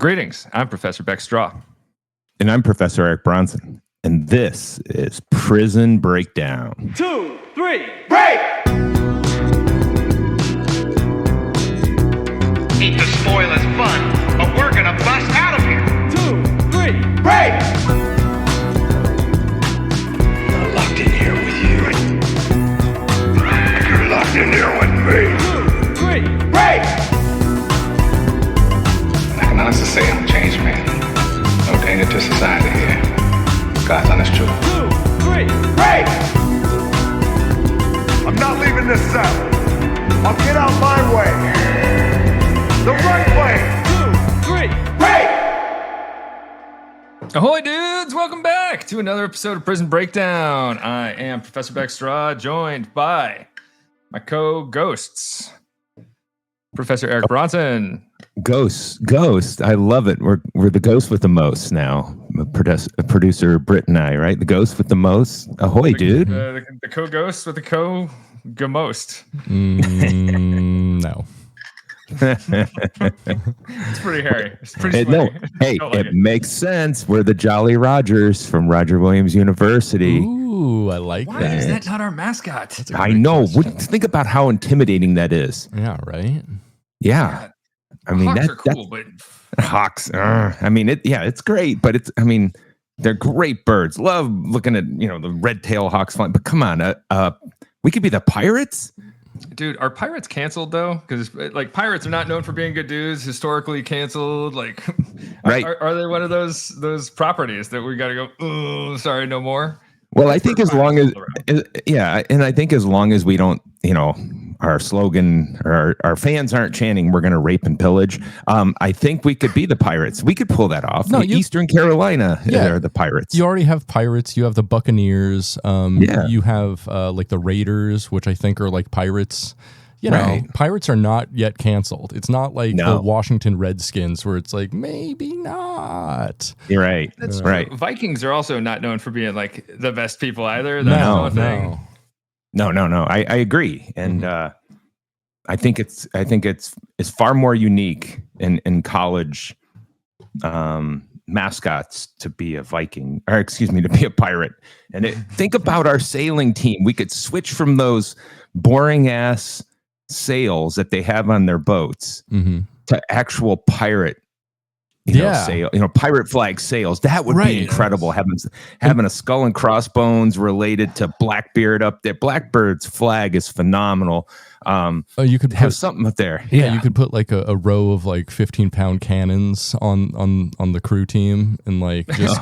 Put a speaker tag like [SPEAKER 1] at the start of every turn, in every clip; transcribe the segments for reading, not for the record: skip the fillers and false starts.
[SPEAKER 1] Greetings, I'm Professor Beck Strah.
[SPEAKER 2] And I'm Professor Eric Bronson. And this is Prison Breakdown.
[SPEAKER 3] 2, 3, break!
[SPEAKER 4] Hate to spoil his fun, but we're gonna bust out of here.
[SPEAKER 3] 2, 3, break!
[SPEAKER 4] I'm locked in here with you. You're locked in here with me.
[SPEAKER 3] 2, 3, break!
[SPEAKER 4] I can honestly say I'm a changed man. No danger to society here. God's honest truth.
[SPEAKER 3] 2, 3, break!
[SPEAKER 5] I'm not leaving this cell. I'll get out my way. The right way.
[SPEAKER 3] 2, 3, break!
[SPEAKER 1] Ahoy, dudes! Welcome back to another episode of Prison Breakdown. I am Professor Beck Strah, joined by my co-ghosts, Professor Eric Bronson.
[SPEAKER 2] Ghost. I love it. We're the ghost with the most now. Producer Britt and I, right? The ghost with the most. Ahoy, dude.
[SPEAKER 1] The co-ghost with the co-gamost.
[SPEAKER 6] No.
[SPEAKER 1] It's pretty hairy. It's pretty
[SPEAKER 2] No,
[SPEAKER 1] sweaty.
[SPEAKER 2] hey, it makes sense. We're the Jolly Rogers from Roger Williams University.
[SPEAKER 6] Ooh, I like
[SPEAKER 1] Why
[SPEAKER 6] that.
[SPEAKER 1] is that not our mascot?
[SPEAKER 2] I know. Think about how intimidating that is.
[SPEAKER 6] Yeah, right?
[SPEAKER 2] Yeah. I mean,
[SPEAKER 1] Hawks are cool, but
[SPEAKER 2] Hawks. It's great, but they're great birds. Love looking at, the red tail hawks flying. But come on, we could be the pirates.
[SPEAKER 1] dude, are pirates canceled though? Because pirates are not known for being good dudes. Historically canceled.
[SPEAKER 2] Right?
[SPEAKER 1] Are they one of those properties that we got to go? Oh, sorry, no more.
[SPEAKER 2] Well, I think as long as we don't, our slogan or our fans aren't chanting, we're going to rape and pillage. I think we could be the pirates. We could pull that off.
[SPEAKER 6] No,
[SPEAKER 2] Eastern Carolina, they're the pirates.
[SPEAKER 6] You already have pirates. You have the Buccaneers. You have the Raiders, which I think are like pirates. Pirates are not yet canceled. It's not like the Washington Redskins where it's like, maybe not.
[SPEAKER 2] You're right.
[SPEAKER 1] That's
[SPEAKER 2] right.
[SPEAKER 1] Vikings are also not known for being like the best people either.
[SPEAKER 6] No.
[SPEAKER 2] I agree. And I think it's far more unique in college mascots to be a Viking, or to be a pirate. And think about our sailing team. We could switch from those boring ass sails that they have on their boats to actual pirate sail, pirate flag sails. That would be incredible. Having a skull and crossbones related to Blackbeard up there. Blackbird's flag is phenomenal.
[SPEAKER 6] You could
[SPEAKER 2] have something up there.
[SPEAKER 6] Yeah, you could put like a row of 15-pound cannons on the crew team and just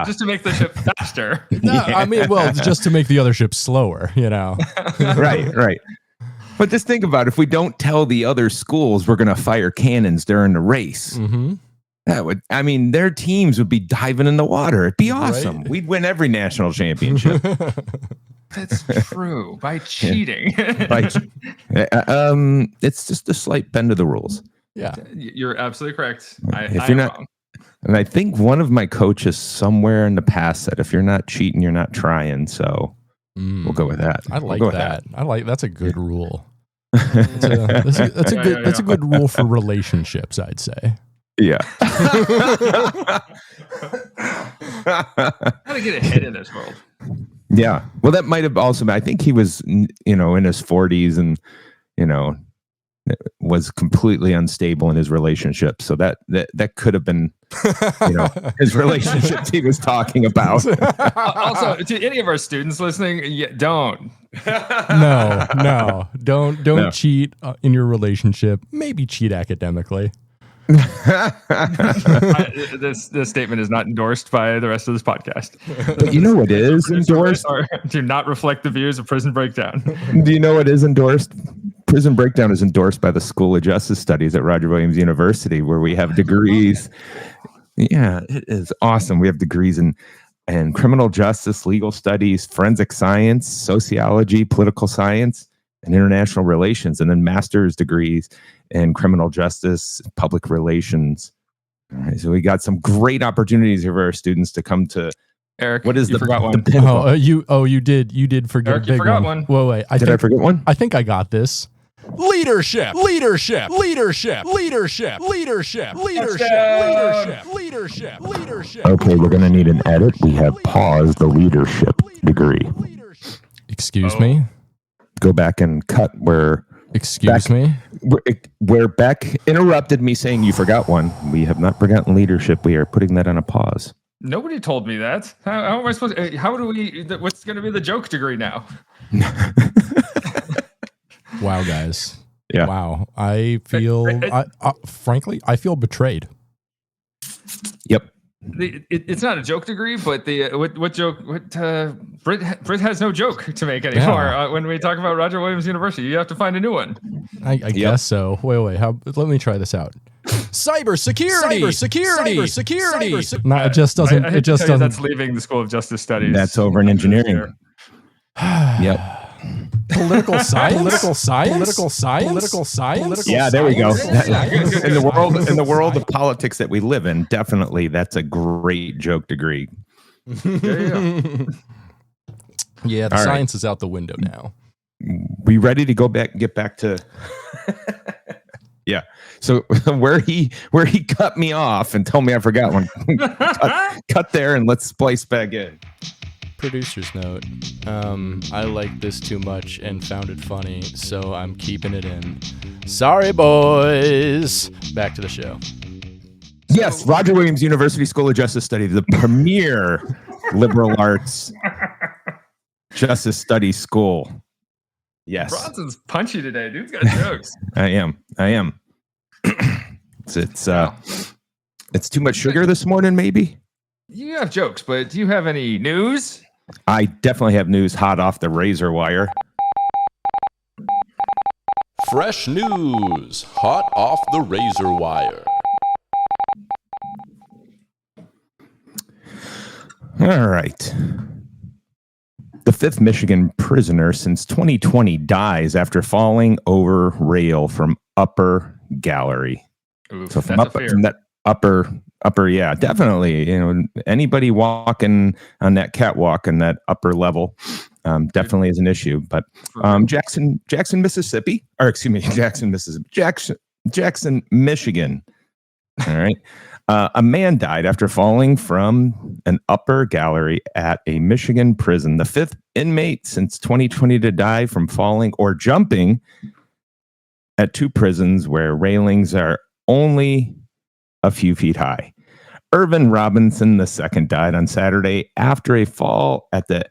[SPEAKER 1] just to make the ship faster.
[SPEAKER 6] Just to make the other ship slower.
[SPEAKER 2] Right. But just think about it. If we don't tell the other schools we're going to fire cannons during the race, their teams would be diving in the water. It'd be awesome. Right? We'd win every national championship.
[SPEAKER 1] That's true. By cheating.
[SPEAKER 2] It's just a slight bend of the rules.
[SPEAKER 6] Yeah.
[SPEAKER 1] You're absolutely correct.
[SPEAKER 2] If you're not wrong. And I think one of my coaches somewhere in the past said, if you're not cheating, you're not trying. So we'll go with that.
[SPEAKER 6] I like that. That's a good rule. That's a good rule for relationships, I'd say.
[SPEAKER 2] Yeah.
[SPEAKER 1] How to get ahead in this world.
[SPEAKER 2] Yeah. Well, that might have also been, I think he was, in his 40s and, was completely unstable in his relationship. So that could have been, his relationships he was talking about.
[SPEAKER 1] Also, to any of our students listening, don't.
[SPEAKER 6] Don't cheat in your relationship. Maybe cheat academically.
[SPEAKER 1] This statement is not endorsed by the rest of this podcast.
[SPEAKER 2] But you know what is endorsed?
[SPEAKER 1] Do not reflect the views of Prison Breakdown.
[SPEAKER 2] Do you know what is endorsed? Prison Breakdown is endorsed by the School of Justice Studies at Roger Williams University, where we have degrees. Yeah, it is awesome. We have degrees in criminal justice, legal studies, forensic science, sociology, political science, and international relations, and then master's degrees in criminal justice, public relations. All right, so we got some great opportunities here for our students to come to.
[SPEAKER 1] Eric,
[SPEAKER 2] what is
[SPEAKER 1] you forgot one?
[SPEAKER 6] You did forget
[SPEAKER 1] Eric,
[SPEAKER 6] a big
[SPEAKER 1] you forgot
[SPEAKER 6] one.
[SPEAKER 1] Whoa,
[SPEAKER 6] wait.
[SPEAKER 2] Did I forget one?
[SPEAKER 6] I think I got this. Leadership. Leadership. Leadership. Leadership. Leadership. Leadership. Leadership. Leadership.
[SPEAKER 2] Okay, we're going to need an edit. We have paused the leadership degree.
[SPEAKER 6] Excuse me?
[SPEAKER 2] Go back and cut where...
[SPEAKER 6] Excuse me?
[SPEAKER 2] Where Beck interrupted me saying you forgot one. We have not forgotten leadership. We are putting that on a pause.
[SPEAKER 1] Nobody told me that. How am I supposed to... How do we... What's going to be the joke degree now?
[SPEAKER 6] Wow, guys.
[SPEAKER 2] Yeah.
[SPEAKER 6] Wow. I feel... frankly, I feel betrayed.
[SPEAKER 2] Yep.
[SPEAKER 1] It's not a joke degree, but what joke? Brit has no joke to make anymore.
[SPEAKER 6] Yeah.
[SPEAKER 1] When we talk about Roger Williams University, you have to find a new one.
[SPEAKER 6] I guess so. Wait. Let me try this out. Cybersecurity. No, it just doesn't. It just doesn't.
[SPEAKER 1] That's leaving the School of Justice Studies.
[SPEAKER 2] That's over in engineering. Yep.
[SPEAKER 6] Political science.
[SPEAKER 2] Yeah, there we go. In the world of politics that we live in, definitely that's a great joke degree.
[SPEAKER 6] Yeah, the science is out the window now.
[SPEAKER 2] We ready to get back to yeah. So where he cut me off and told me I forgot one. cut there and let's splice back in.
[SPEAKER 6] Producer's note. I liked this too much and found it funny, so I'm keeping it in. Sorry, boys. Back to the show.
[SPEAKER 2] Yes, Roger Williams University School of Justice Studies, the premier liberal arts justice studies school. Yes.
[SPEAKER 1] Bronson's punchy today. Dude's got jokes.
[SPEAKER 2] I am. It's too much sugar this morning, maybe.
[SPEAKER 1] You have jokes, but do you have any news?
[SPEAKER 2] I definitely have news hot off the razor wire.
[SPEAKER 7] Fresh news, hot off the razor wire.
[SPEAKER 2] All right. The fifth Michigan prisoner since 2020 dies after falling over rail from upper gallery.
[SPEAKER 1] Oof,
[SPEAKER 2] so from that upper, yeah, definitely. You know, anybody walking on that catwalk in that upper level definitely is an issue. But Jackson, Mississippi, or excuse me, Jackson, Michigan. All right. A man died after falling from an upper gallery at a Michigan prison. The fifth inmate since 2020 to die from falling or jumping at two prisons where railings are only a few feet high. Irvin Robinson II died on Saturday after a fall at the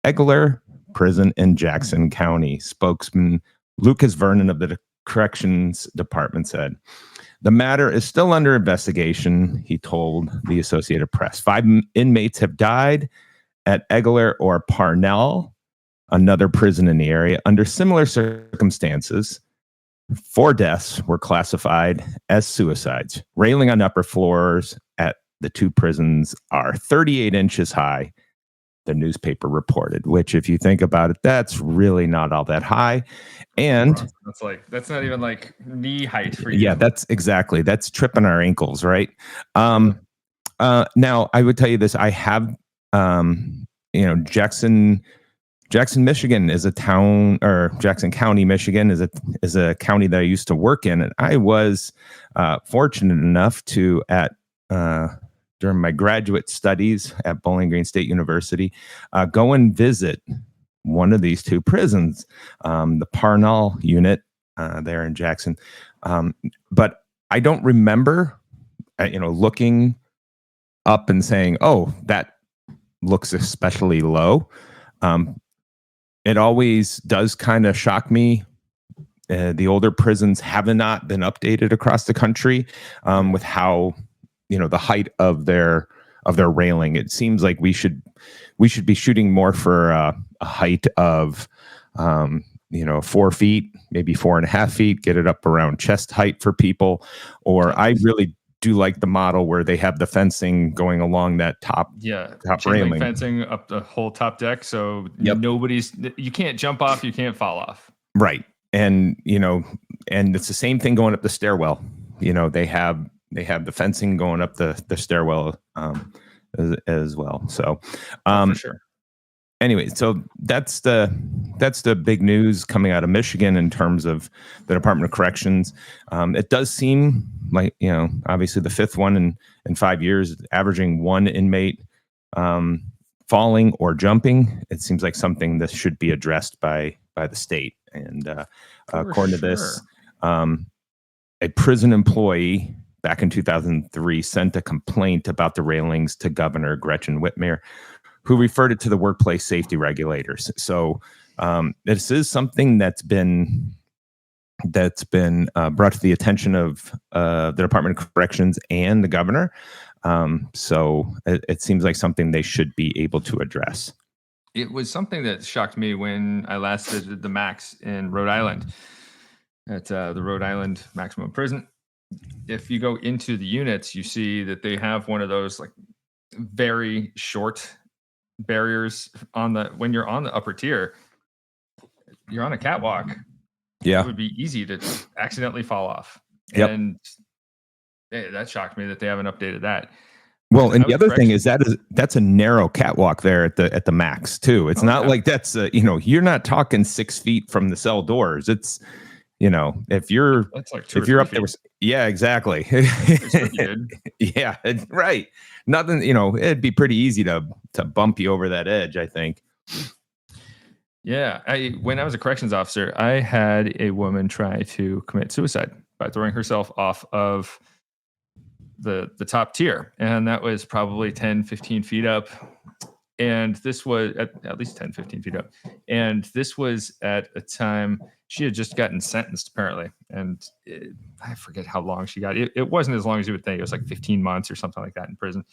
[SPEAKER 2] Egler prison in Jackson County. Spokesman Lucas Vernon of the Corrections Department said, "The matter is still under investigation," he told the Associated Press. 5 inmates have died at Egler or Parnell, another prison in the area, under similar circumstances. 4 deaths were classified as suicides. Railing on upper floors at the two prisons are 38 inches high, the newspaper reported, which, if you think about it, that's really not all that high. And
[SPEAKER 1] that's not even like knee height for you.
[SPEAKER 2] Yeah, that's tripping our ankles, right? Now I would tell you this. I have, Jackson, Michigan is a town, or Jackson County, Michigan is a county that I used to work in. And I was fortunate enough to, during my graduate studies at Bowling Green State University, go and visit one of these two prisons, the Parnell unit there in Jackson. But I don't remember, looking up and saying, "Oh, that looks especially low." It always does kind of shock me. The older prisons have not been updated across the country with how, the height of their railing. It seems like we should be shooting more for a height of 4 feet, maybe 4.5 feet, get it up around chest height for people. Or I really do like the model where they have the fencing going along that top railing,
[SPEAKER 1] fencing up the whole top deck, so you can't jump off, you can't fall off,
[SPEAKER 2] right? And and it's the same thing going up the stairwell. They have the fencing going up the stairwell as well. So
[SPEAKER 1] for sure.
[SPEAKER 2] anyway, so that's the big news coming out of Michigan in terms of the Department of Corrections. It does seem like, obviously the fifth one in 5 years, averaging one inmate falling or jumping. It seems like something that should be addressed by the state. And according to this, a prison employee back in 2003 sent a complaint about the railings to Governor Gretchen Whitmer, who referred it to the workplace safety regulators. So this is something that's been brought to the attention of the Department of Corrections and the governor. So it seems like something they should be able to address.
[SPEAKER 1] It was something that shocked me when I last visited the Max in Rhode Island, at the Rhode Island Maximum Prison. If you go into the units, you see that they have one of those like very short barriers when you're on the upper tier. You're on a catwalk.
[SPEAKER 2] Yeah,
[SPEAKER 1] it would be easy to accidentally fall off.
[SPEAKER 2] Yep.
[SPEAKER 1] And that shocked me that they haven't updated that.
[SPEAKER 2] Well, and the other thing is that's a narrow catwalk there at the Max too. It's not like that's you're not talking 6 feet from the cell doors. It's if you're up there, yeah, exactly. Yeah, right. Nothing, it'd be pretty easy to bump you over that edge, I think.
[SPEAKER 1] Yeah, when I was a corrections officer, I had a woman try to commit suicide by throwing herself off of the top tier, and that was probably 10, 15 feet up. And this was at least 10, 15 feet up. And this was at a time she had just gotten sentenced, apparently. And I forget how long she got. It wasn't as long as you would think. It was like 15 months or something like that in prison.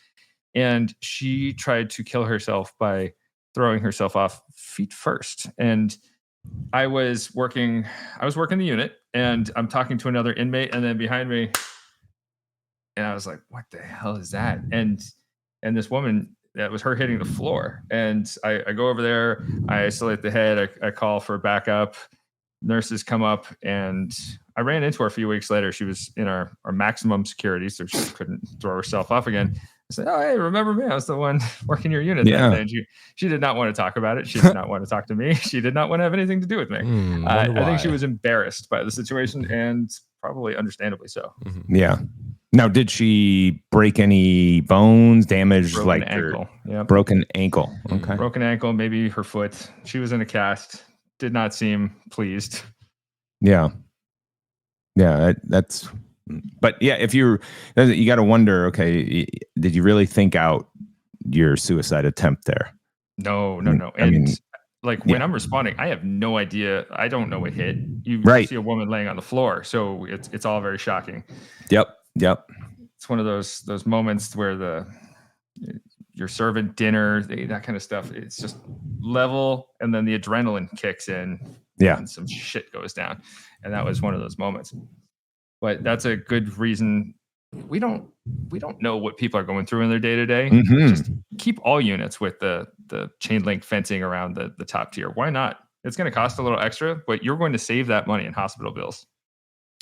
[SPEAKER 1] And she tried to kill herself by throwing herself off feet first. And I was working the unit, and I'm talking to another inmate, and then behind me, and I was like, what the hell is that? And this woman, that was her hitting the floor. And I go over there, I isolate the head, I call for backup. Nurses come up, and I ran into her a few weeks later. She was in our maximum security, so she couldn't throw herself off again. I said, oh, hey, remember me? I was the one working your unit that day. And she did not want to talk about it. She did not want to talk to me. She did not want to have anything to do with me. I think she was embarrassed by the situation, and probably understandably so.
[SPEAKER 2] Mm-hmm. Yeah. Now, did she break any bones, damage,
[SPEAKER 1] broken ankle? Yeah,
[SPEAKER 2] broken ankle. Okay,
[SPEAKER 1] broken ankle, maybe her foot. She was in a cast. Did not seem pleased.
[SPEAKER 2] Yeah, that's. But yeah, if you got to wonder, okay, did you really think out your suicide attempt there?
[SPEAKER 1] No. And when I'm responding, I have no idea. I don't know what hit. You see a woman laying on the floor, so it's all very shocking.
[SPEAKER 2] Yep.
[SPEAKER 1] It's one of those moments where you're serving dinner, that kind of stuff. It's just level, and then the adrenaline kicks in.
[SPEAKER 2] Yeah,
[SPEAKER 1] and some shit goes down, and that was one of those moments. But that's a good reason. We don't know what people are going through in their day to day. Just keep all units with the chain link fencing around the top tier. Why not? It's going to cost a little extra, but you're going to save that money in hospital bills.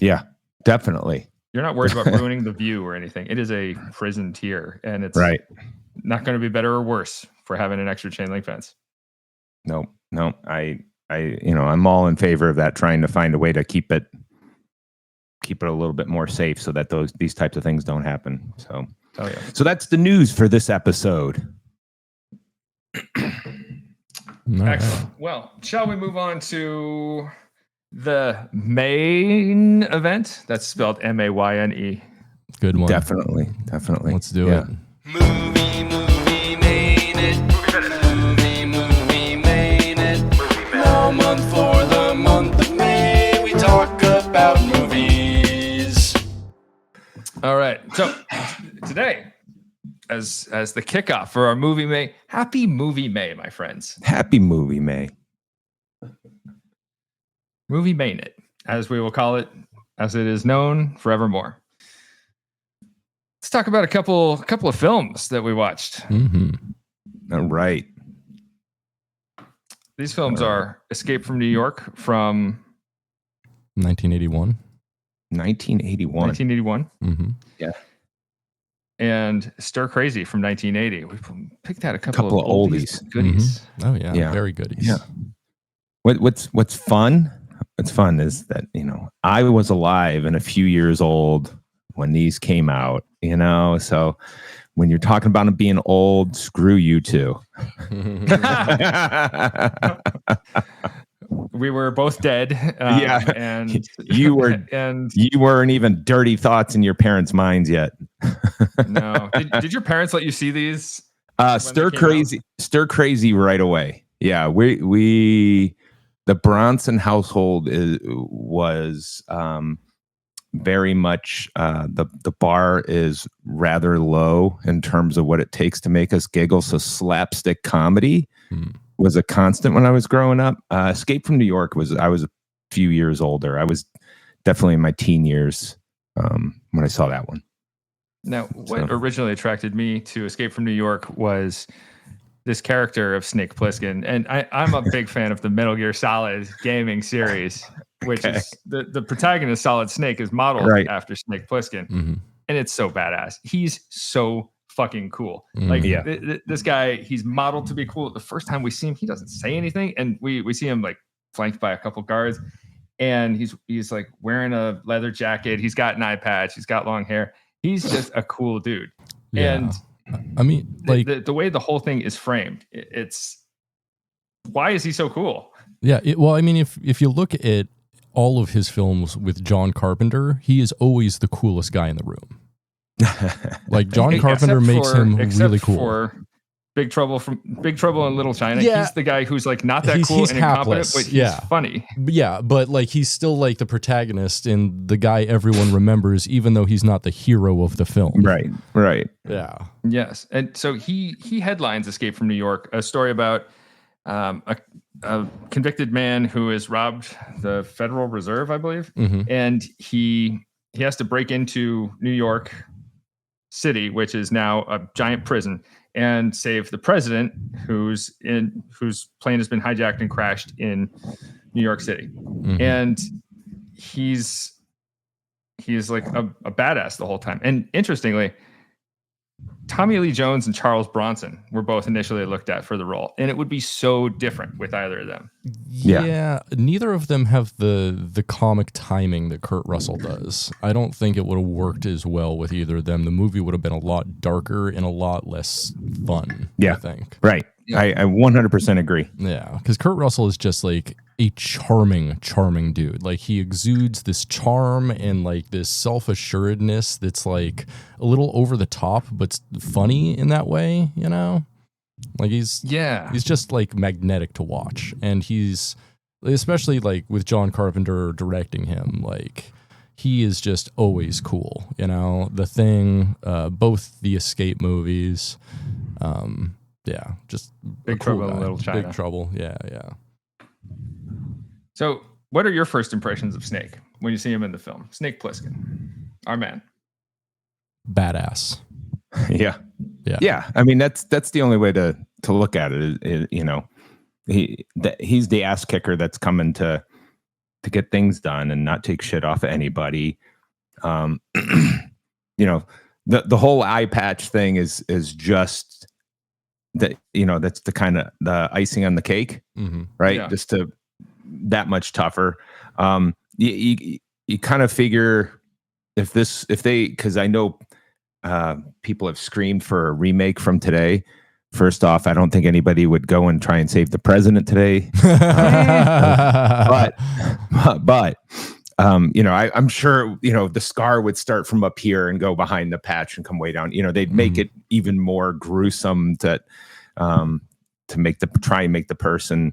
[SPEAKER 2] Yeah, definitely.
[SPEAKER 1] You're not worried about ruining the view or anything. It is a prison tier, and it's not going to be better or worse for having an extra chain link fence.
[SPEAKER 2] No. I'm all in favor of that. Trying to find a way to keep it a little bit more safe, so that these types of things don't happen. So, So that's the news for this episode.
[SPEAKER 1] Excellent. Well, shall we move on to the main event? That's spelled Mayne.
[SPEAKER 6] Good one.
[SPEAKER 2] Definitely.
[SPEAKER 6] Let's do it.
[SPEAKER 7] Movie made it. Movie made it. Now month for the month of May, we talk about movies.
[SPEAKER 1] All right. So today, as the kickoff for our Movie May, happy Movie May, my friends.
[SPEAKER 2] Happy Movie May.
[SPEAKER 1] Movie Maynute, as we will call it, as it is known forevermore. Let's talk about a couple of films that we watched.
[SPEAKER 2] All right.
[SPEAKER 1] These films are Escape from New York from
[SPEAKER 6] 1981.
[SPEAKER 2] 1981.
[SPEAKER 1] Mm-hmm.
[SPEAKER 2] Yeah.
[SPEAKER 1] and Stir Crazy from 1980. We picked out a couple of oldies. Goodies.
[SPEAKER 6] Mm-hmm. Oh yeah, very goodies.
[SPEAKER 2] Yeah. What's fun? What's fun is that, I was alive and a few years old when these came out, so when you're talking about them being old, screw you too.
[SPEAKER 1] We were both dead. And
[SPEAKER 2] you weren't even dirty thoughts in your parents' minds yet.
[SPEAKER 1] No. Did your parents let you see these?
[SPEAKER 2] Stir Crazy right away. Yeah, we the Bronson household was very much the bar is rather low in terms of what it takes to make us giggle. So slapstick comedy was a constant when I was growing up. Escape from New York I was a few years older. I was definitely in my teen years when I saw that one.
[SPEAKER 1] Now, what originally attracted me to Escape from New York was this character of Snake Plissken. And I'm a big fan of the Metal Gear Solid gaming series, which is the protagonist, Solid Snake, is modeled after Snake Plissken.
[SPEAKER 6] Mm-hmm.
[SPEAKER 1] And it's so badass. He's so fucking cool. This guy, he's modeled to be cool. The first time we see him, he doesn't say anything. And we see him like flanked by a couple guards. And he's like wearing a leather jacket. He's got an eye patch. He's got long hair. He's just a cool dude.
[SPEAKER 6] Yeah.
[SPEAKER 1] And
[SPEAKER 6] I mean, like
[SPEAKER 1] the way the whole thing is framed, it's why is he so cool?
[SPEAKER 6] Yeah. Well, I mean, if you look at all of his films with John Carpenter, he is always the coolest guy in the room. Like John Carpenter makes him really cool.
[SPEAKER 1] For Big Trouble in Little China, he's the guy who's like not that cool and incompetent, but he's funny.
[SPEAKER 6] Yeah, but like he's still like the protagonist and the guy everyone remembers, even though he's not the hero of the film.
[SPEAKER 2] Right.
[SPEAKER 6] Yeah.
[SPEAKER 1] Yes, and so he headlines Escape from New York, a story about a convicted man who has robbed the Federal Reserve, I believe, and he has to break into New York City, which is now a giant prison, and save the president whose plane has been hijacked and crashed in New York City. And he's like a badass the whole time. And interestingly, Tommy Lee Jones and Charles Bronson were both initially looked at for the role, and it would be so different with either of them.
[SPEAKER 6] Yeah, neither of them have the comic timing that Kurt Russell does. I don't think it would have worked as well with either of them. The movie would have been a lot darker and a lot less fun, I think.
[SPEAKER 2] Right. Yeah. I 100% agree.
[SPEAKER 6] Yeah, because Kurt Russell is just like a charming dude. Like he exudes this charm and like this self-assuredness that's like a little over the top, but funny in that way, Like he's just like magnetic to watch. And he's, especially like with John Carpenter directing him, like he is just always cool, The Thing, both the Escape movies, just
[SPEAKER 1] Big Trouble in Little China.
[SPEAKER 6] Big Trouble, yeah.
[SPEAKER 1] So, what are your first impressions of Snake when you see him in the film? Snake Plissken, our man.
[SPEAKER 6] Badass.
[SPEAKER 2] Yeah. I mean, that's the only way to look at it. He's the ass kicker that's coming to get things done and not take shit off of anybody. The whole eye patch thing is just that. That's the kind of the icing on the cake, right?
[SPEAKER 1] Yeah.
[SPEAKER 2] Just to that much tougher. You kind of figure because I know people have screamed for a remake from today. First off, I don't think anybody would go and try and save the president today. But I'm sure the scar would start from up here and go behind the patch and come way down. They'd make it even more gruesome to make the person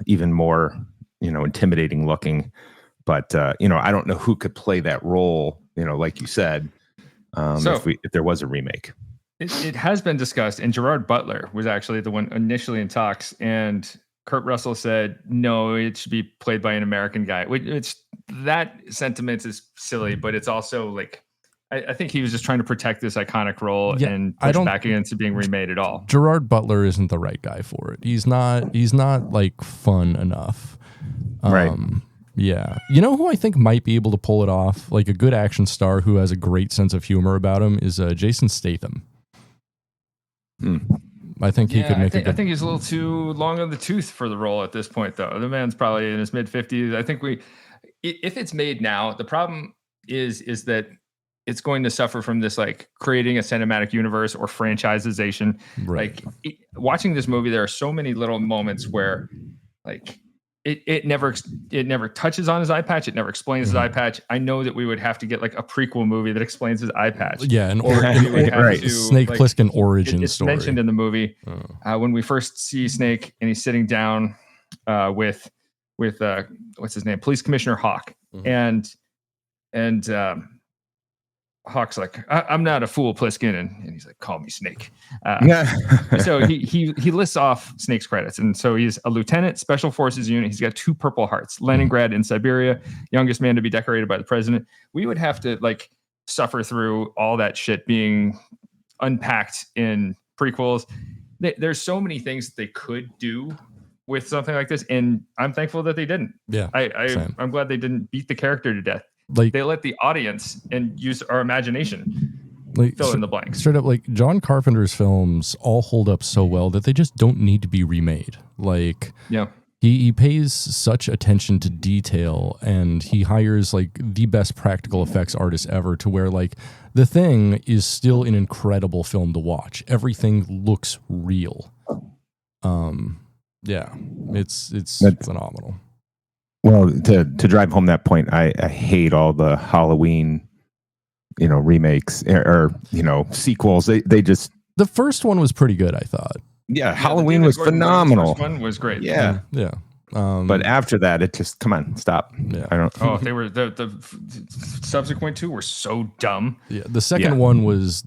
[SPEAKER 2] even more intimidating looking. But I don't know who could play that role, like you said, if there was a remake.
[SPEAKER 1] It has been discussed, and Gerard Butler was actually the one initially in talks, and Kurt Russell said, no, it should be played by an American guy. That sentiment is silly, but it's also like, I think he was just trying to protect this iconic role and push back against it being remade at all.
[SPEAKER 6] Gerard Butler isn't the right guy for it. He's not like fun enough.
[SPEAKER 2] Right.
[SPEAKER 6] Yeah. You know who I think might be able to pull it off? Like a good action star who has a great sense of humor about him is Jason Statham. I think he could make
[SPEAKER 1] I think he's a little too long on the tooth for the role at this point, though. The man's probably in his mid-50s. I think if it's made now, the problem is that it's going to suffer from this, like, creating a cinematic universe or franchisization.
[SPEAKER 6] Right.
[SPEAKER 1] Like, watching this movie, there are so many little moments where, like, it never touches on his eye patch. It never explains his eye patch. I know that we would have to get like a prequel movie that explains his eye patch.
[SPEAKER 6] Yeah,
[SPEAKER 2] right.
[SPEAKER 6] Snake Plissken origin
[SPEAKER 1] it's
[SPEAKER 6] story.
[SPEAKER 1] It's mentioned in the movie when we first see Snake and he's sitting down with what's his name, Police Commissioner Hawk, and Hawk's like, I'm not a fool, Plissken, and he's like, call me Snake. So he lists off Snake's credits, and so he's a lieutenant, Special Forces unit. He's got 2 Purple Hearts, Leningrad in Siberia, youngest man to be decorated by the president. We would have to like suffer through all that shit being unpacked in prequels. There's so many things that they could do with something like this, and I'm thankful that they didn't.
[SPEAKER 6] Yeah,
[SPEAKER 1] I'm glad they didn't beat the character to death.
[SPEAKER 6] Like,
[SPEAKER 1] they let the audience and use our imagination
[SPEAKER 6] like,
[SPEAKER 1] fill in the blanks.
[SPEAKER 6] Straight up, like John Carpenter's films all hold up so well that they just don't need to be remade. Like, he pays such attention to detail, and he hires like the best practical effects artists ever, to where like The Thing is still an incredible film to watch. Everything looks real. Yeah, it's phenomenal.
[SPEAKER 2] Well, to drive home that point, I hate all the Halloween, remakes or sequels. They just,
[SPEAKER 6] the first one was pretty good, I thought.
[SPEAKER 2] Yeah, Halloween was phenomenal.
[SPEAKER 1] The first one was great.
[SPEAKER 2] Yeah. But after that, it just, come on, stop.
[SPEAKER 6] Yeah.
[SPEAKER 2] I don't.
[SPEAKER 1] Oh, they were the subsequent 2 were so dumb.
[SPEAKER 6] Yeah, the second one was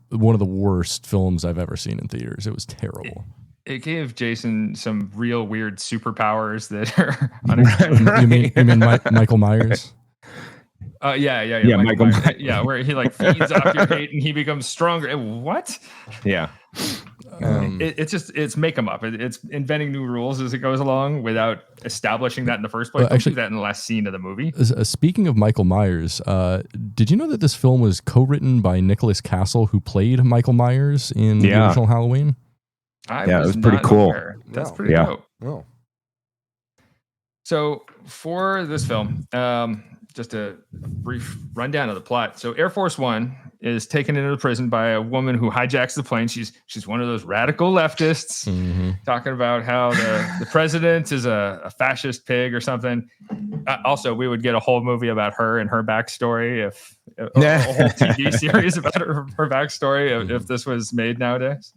[SPEAKER 6] one of the worst films I've ever seen in theaters. It was terrible.
[SPEAKER 1] It gave Jason some real weird superpowers that are unexpected.
[SPEAKER 6] You mean Michael Myers?
[SPEAKER 1] Yeah, Michael Myers. Yeah, where he like feeds off your hate and he becomes stronger. What?
[SPEAKER 2] Yeah.
[SPEAKER 1] It's make 'em up. It's inventing new rules as it goes along without establishing that in the first place.
[SPEAKER 6] Actually,
[SPEAKER 1] do that in the last scene of the movie.
[SPEAKER 6] Speaking of Michael Myers, did you know that this film was co-written by Nicholas Castle, who played Michael Myers in the original Halloween?
[SPEAKER 2] It was pretty cool.
[SPEAKER 1] Aware. That's pretty dope.
[SPEAKER 6] Oh.
[SPEAKER 1] So for this film, just a brief rundown of the plot. So Air Force One is taken into the prison by a woman who hijacks the plane. She's one of those radical leftists talking about how the president is a fascist pig or something. Also, we would get a whole movie about her and her backstory, if a whole TV series about her backstory if this was made nowadays.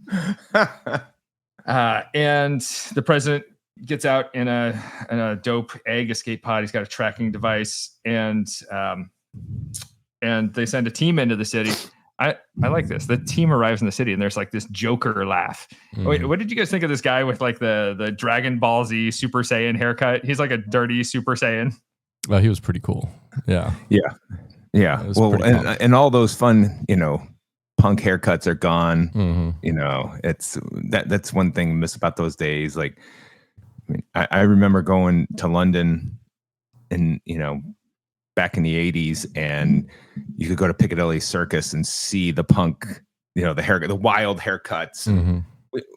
[SPEAKER 1] And the president gets out in a dope egg escape pod. He's got a tracking device, and they send a team into the city. I like this. The team arrives in the city, and there's like this Joker laugh. Wait, what did you guys think of this guy with like the Dragon Ball Z Super Saiyan haircut? He's like a dirty Super Saiyan.
[SPEAKER 6] Well, he was pretty cool. Yeah.
[SPEAKER 2] Well, and all those fun, punk haircuts are gone. It's that's one thing miss about those days. Like, I remember going to London and, back in the 80s, and you could go to Piccadilly Circus and see the punk, the wild haircuts.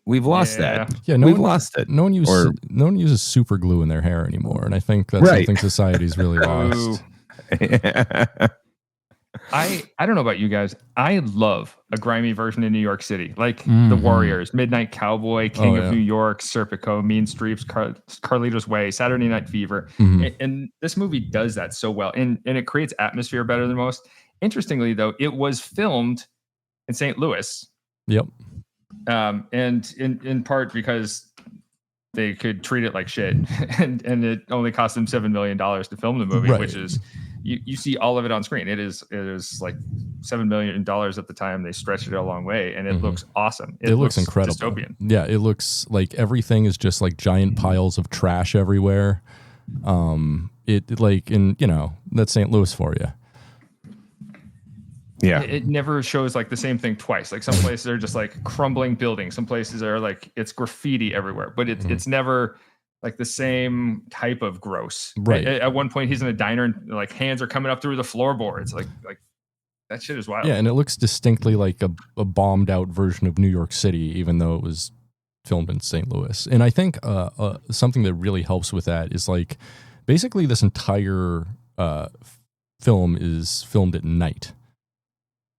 [SPEAKER 2] We've lost that. Yeah, we've lost it.
[SPEAKER 6] No one uses super glue in their hair anymore. And I think that's something society's really lost.
[SPEAKER 1] I don't know about you guys. I love a grimy version in New York City, like The Warriors, Midnight Cowboy, King of New York, Serpico, Mean Streets, Carlito's Way, Saturday Night Fever. And this movie does that so well, and it creates atmosphere better than most. Interestingly, though, it was filmed in St. Louis.
[SPEAKER 6] Yep.
[SPEAKER 1] And in part because they could treat it like shit, and it only cost them $7 million to film the movie, which is. You see all of it on screen. It is like $7 million at the time. They stretched it a long way, and it looks awesome. It looks incredible. Dystopian.
[SPEAKER 6] Yeah, it looks like everything is just like giant piles of trash everywhere. It like, and that's St. Louis for you.
[SPEAKER 2] Yeah,
[SPEAKER 1] it never shows like the same thing twice. Like some places are just like crumbling buildings. Some places are like it's graffiti everywhere, but it's never like the same type of gross.
[SPEAKER 6] Right.
[SPEAKER 1] At one point, he's in a diner and like hands are coming up through the floorboards. Like that shit is wild.
[SPEAKER 6] Yeah, and it looks distinctly like a bombed out version of New York City, even though it was filmed in St. Louis. And I think something that really helps with that is like basically this entire film is filmed at night.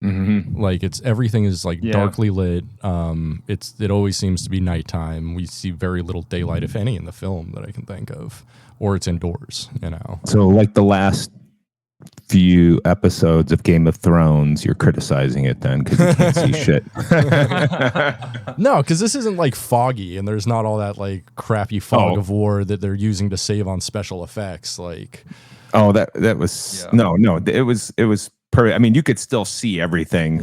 [SPEAKER 2] Mm-hmm.
[SPEAKER 6] Like everything is like darkly lit. It always seems to be nighttime. We see very little daylight, if any, in the film that I can think of, or it's indoors.
[SPEAKER 2] So like the last few episodes of Game of Thrones, you're criticizing it then because you can't see shit.
[SPEAKER 6] No, because this isn't like foggy, and there's not all that like crappy fog of war that they're using to save on special effects. Like,
[SPEAKER 2] that was no, it was. I mean, you could still see everything,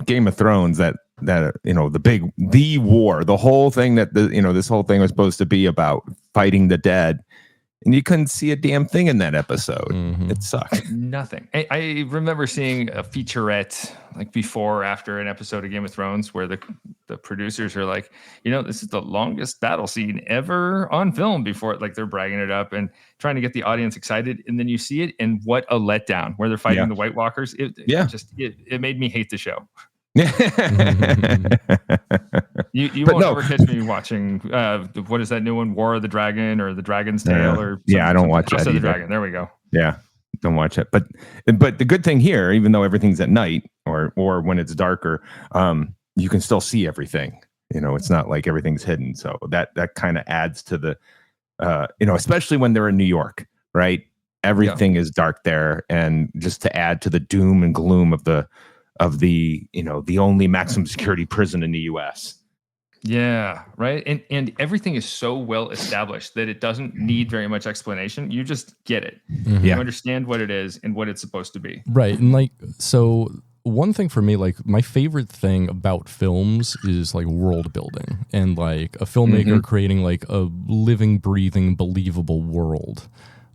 [SPEAKER 2] Game of Thrones, that the war, the whole thing that this whole thing was supposed to be about fighting the dead. And you couldn't see a damn thing in that episode.
[SPEAKER 6] Mm-hmm.
[SPEAKER 2] It sucked.
[SPEAKER 1] Nothing. I remember seeing a featurette like before or after an episode of Game of Thrones where the producers are like, this is the longest battle scene ever on film before. Like they're bragging it up and trying to get the audience excited. And then you see it, and what a letdown where they're fighting the White Walkers. It made me hate the show. You won't ever catch me watching what is that new one, War of the Dragon or The Dragon's Tale or
[SPEAKER 2] I don't watch
[SPEAKER 1] House
[SPEAKER 2] that
[SPEAKER 1] of the
[SPEAKER 2] either.
[SPEAKER 1] Dragon. There we go.
[SPEAKER 2] Don't watch it. But the good thing here, even though everything's at night or when it's darker, you can still see everything. It's not like everything's hidden. So that kind of adds to the especially when they're in New York, right? Everything is dark there, and just to add to the doom and gloom of the only maximum security prison in the US.
[SPEAKER 1] Yeah, right. And everything is so well established that it doesn't need very much explanation. You just get it.
[SPEAKER 6] Mm-hmm.
[SPEAKER 1] You understand what it is and what it's supposed to be.
[SPEAKER 6] Right. And like, so one thing for me, like my favorite thing about films is like world building and like a filmmaker creating like a living, breathing, believable world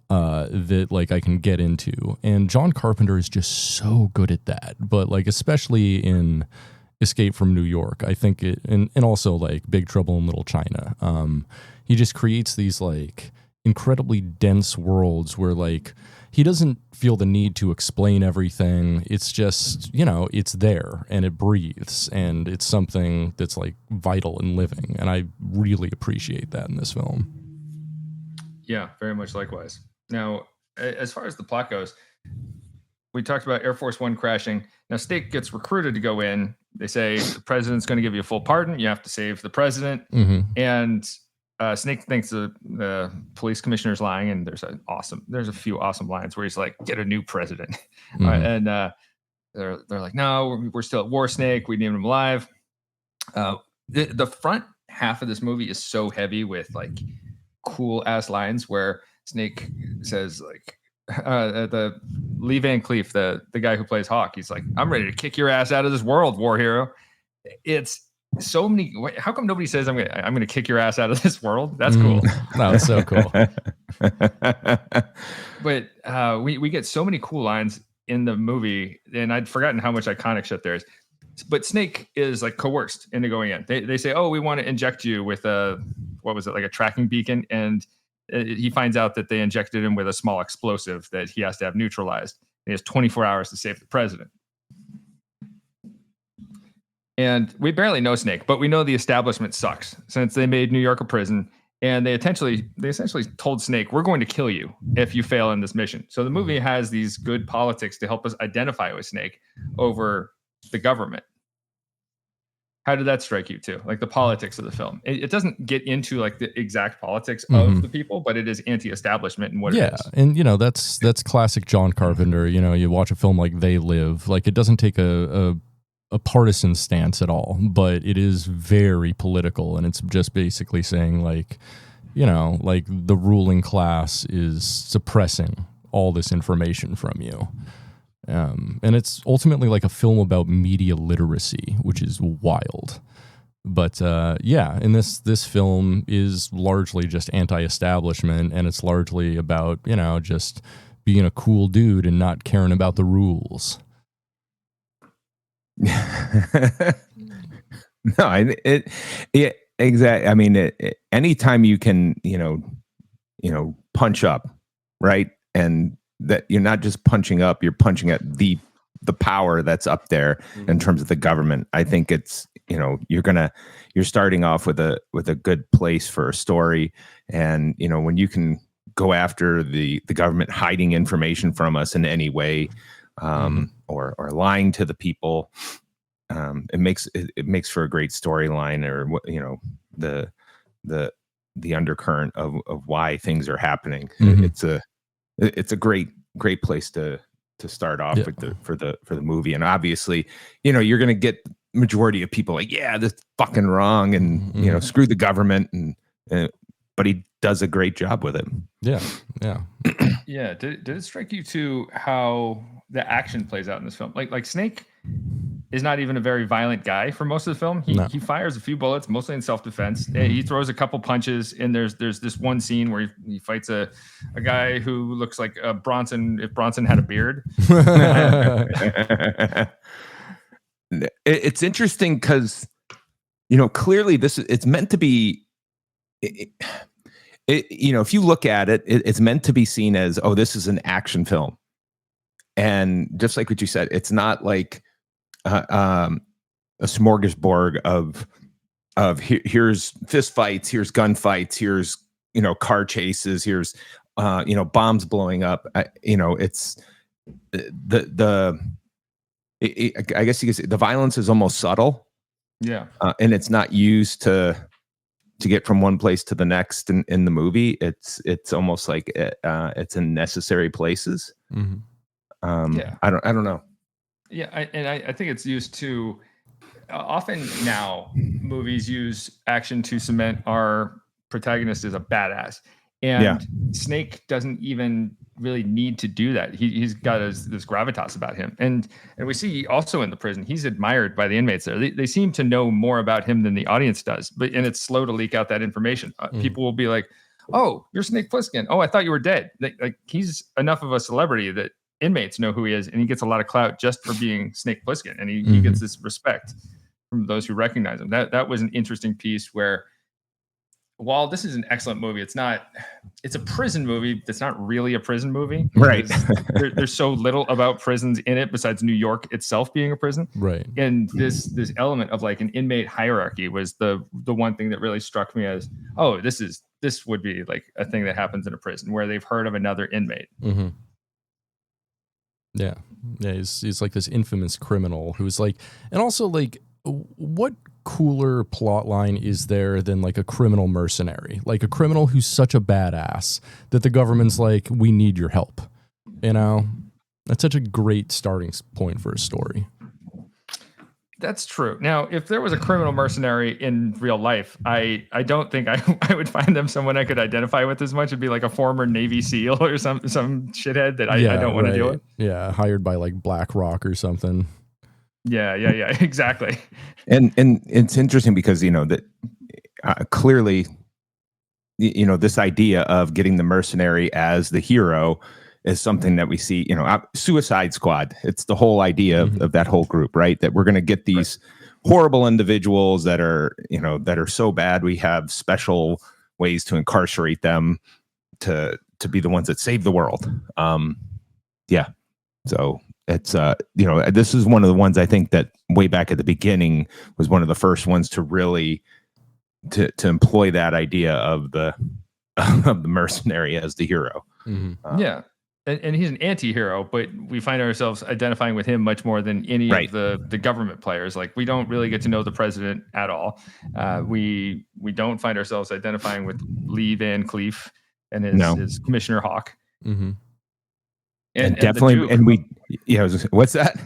[SPEAKER 6] that like I can get into. And John Carpenter is just so good at that. But like, especially in Escape from New York, I think and also like Big Trouble in Little China, he just creates these like incredibly dense worlds where like he doesn't feel the need to explain everything. It's just, it's there and it breathes and it's something that's like vital and living. And I really appreciate that in this film.
[SPEAKER 1] Yeah, very much likewise. Now, as far as the plot goes, we talked about Air Force One crashing. Now, Snake gets recruited to go in. They say the president's going to give you a full pardon. You have to save the president. Mm-hmm. And Snake thinks the police commissioner's lying. And there's a few awesome lines where he's like, "Get a new president." Mm-hmm. And they're like, "No, we're still at war, Snake. We need him alive." The front half of this movie is so heavy with like cool ass lines where Snake says like, the Lee Van Cleef, the guy who plays Hawk, he's like, "I'm ready to kick your ass out of this world, war hero." It's so many. How come nobody says I'm gonna kick your ass out of this world? That's cool.
[SPEAKER 6] No, it's so cool.
[SPEAKER 1] But we get so many cool lines in the movie, and I'd forgotten how much iconic shit there is. But Snake is like coerced into going in. They say, "Oh, we want to inject you with like a tracking beacon," and he finds out that they injected him with a small explosive that he has to have neutralized. He has 24 hours to save the president. And we barely know Snake, but we know the establishment sucks since they made New York a prison. And they essentially told Snake, "We're going to kill you if you fail in this mission." So the movie has these good politics to help us identify with Snake over the government. How did that strike you too? Like the politics of the film. It doesn't get into like the exact politics of the people, but it is anti-establishment and what it is.
[SPEAKER 6] And that's classic John Carpenter. You watch a film like They Live, like it doesn't take a partisan stance at all, but it is very political, and it's just basically saying like, like the ruling class is suppressing all this information from you. And it's ultimately like a film about media literacy, which is wild. But and this film is largely just anti-establishment, and it's largely about, just being a cool dude and not caring about the rules.
[SPEAKER 2] No, exactly. I mean, anytime you can, punch up, right? And that you're not just punching up, you're punching at the power that's up there in terms of the government. I think it's, you're starting off with a good place for a story. And, when you can go after the government hiding information from us in any way, or lying to the people, it makes for a great storyline, or the undercurrent of why things are happening. It's a great place to start off with for the movie. And obviously, you're going to get majority of people like, yeah, this is fucking wrong, and screw the government, and but he does a great job with it. Yeah.
[SPEAKER 1] Did it strike you too how the action plays out in this film? Like Snake is not even a very violent guy for most of the film. He fires a few bullets, mostly in self-defense. He throws a couple punches, and there's this one scene where he fights a guy who looks like Bronson if Bronson had a beard.
[SPEAKER 2] It's interesting because clearly it's meant to be. If you look at it, it's meant to be seen as, oh, this is an action film, and just like what you said, it's not like a smorgasbord of here's fist fights, here's gunfights, here's car chases, here's bombs blowing up. It's I guess you could say the violence is almost subtle, and it's not used to get from one place to the next in the movie. It's almost like it's in necessary places. I don't know.
[SPEAKER 1] I think it's used to often now movies use action to cement our protagonist as a badass, and Snake doesn't even really need to do that. He's got this gravitas about him, and we see also in the prison he's admired by the inmates there. They seem to know more about him than the audience does, and it's slow to leak out that information. People will be like, "Oh, you're Snake Plissken. Oh, I thought you were dead." Like he's enough of a celebrity that inmates know who he is, and he gets a lot of clout just for being Snake Plissken, and he gets this respect from those who recognize him. That was an interesting piece where, while this is an excellent movie, it's a prison movie that's not really a prison movie.
[SPEAKER 2] Right.
[SPEAKER 1] There's so little about prisons in it besides New York itself being a prison.
[SPEAKER 6] Right.
[SPEAKER 1] And this element of like an inmate hierarchy was the one thing that really struck me as, oh, this would be like a thing that happens in a prison where they've heard of another inmate.
[SPEAKER 6] Mm-hmm. Yeah. He's like this infamous criminal who's like, and also like, what cooler plot line is there than like a criminal mercenary, like a criminal who's such a badass that the government's like, we need your help. That's such a great starting point for a story.
[SPEAKER 1] That's true. Now, if there was a criminal mercenary in real life, I don't think I would find them someone I could identify with as much. It'd be like a former Navy SEAL or some shithead that I don't want to deal with.
[SPEAKER 6] Yeah, hired by like BlackRock or something.
[SPEAKER 1] Yeah, exactly.
[SPEAKER 2] And it's interesting because that clearly, this idea of getting the mercenary as the hero is something that we see. Suicide Squad. It's the whole idea of that whole group, right? That we're going to get these horrible individuals that are so bad. We have special ways to incarcerate them to be the ones that save the world. So. It's this is one of the ones I think that way back at the beginning was one of the first ones to really to employ that idea of the mercenary as the hero.
[SPEAKER 1] And he's an anti-hero, but we find ourselves identifying with him much more than any of the government players. Like we don't really get to know the president at all. We don't find ourselves identifying with Lee Van Cleef and his Commissioner Hawk.
[SPEAKER 2] Mm-hmm. And definitely, what's that?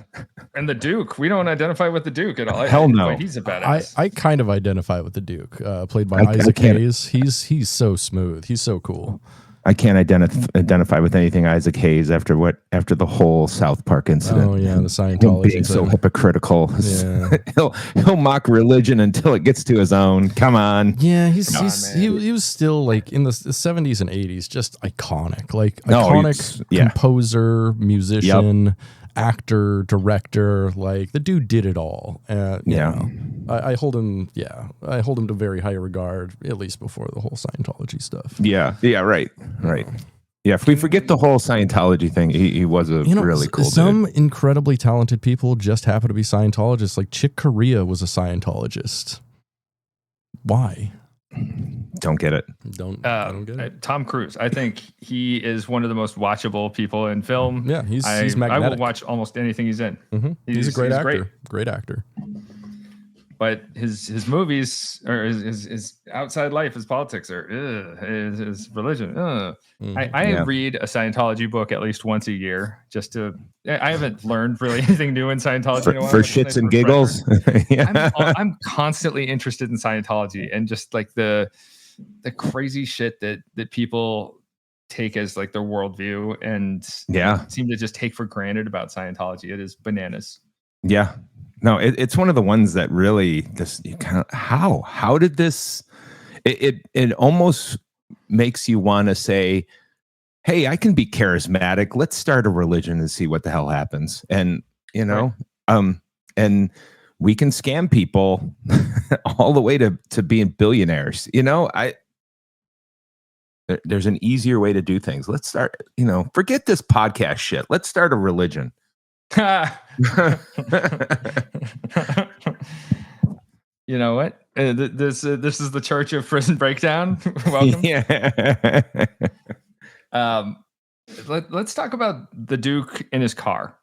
[SPEAKER 1] And the Duke, we don't identify with the Duke at all.
[SPEAKER 2] Hell no,
[SPEAKER 1] he's a badass.
[SPEAKER 6] I kind of identify with the Duke, played by Isaac Hayes. He's so smooth. He's so cool.
[SPEAKER 2] I can't identify with anything Isaac Hayes after the whole South Park incident.
[SPEAKER 6] Oh yeah, the Scientology
[SPEAKER 2] being so hypocritical. Yeah. he'll mock religion until it gets to his own. Come on.
[SPEAKER 6] Yeah, he was still like in the 70s and 80s, just iconic. Like composer, musician, actor, director, like the dude did it all. You know, I hold him to very high regard, at least before the whole Scientology stuff.
[SPEAKER 2] Yeah, right. Yeah, if we forget the whole Scientology thing, he was a really cool
[SPEAKER 6] some
[SPEAKER 2] dude.
[SPEAKER 6] Incredibly talented people just happen to be Scientologists. Like Chick Corea was a Scientologist. Why?
[SPEAKER 2] Don't get it.
[SPEAKER 6] I don't get it.
[SPEAKER 1] Tom Cruise. I think he is one of the most watchable people in film.
[SPEAKER 6] Yeah, he's magnetic.
[SPEAKER 1] I will watch almost anything he's in.
[SPEAKER 6] Mm-hmm. He's a great actor. Great actor.
[SPEAKER 1] But his movies or his outside life, his politics, or his religion. I read a Scientology book at least once a year just to. I haven't learned really anything new in Scientology in a while.
[SPEAKER 2] For shits and giggles.
[SPEAKER 1] Yeah. I'm constantly interested in Scientology and just like the crazy shit that people take as like their worldview and seem to just take for granted about Scientology. It is bananas.
[SPEAKER 2] Yeah. No, it's one of the ones that really how did this it almost makes you want to say, hey, I can be charismatic. Let's start a religion and see what the hell happens. And and we can scam people all the way to being billionaires. There's an easier way to do things. Let's start, forget this podcast shit. Let's start a religion.
[SPEAKER 1] You know what? This is the Church of Prison Breakdown. Welcome.
[SPEAKER 2] Yeah.
[SPEAKER 1] Let's talk about the Duke in his car.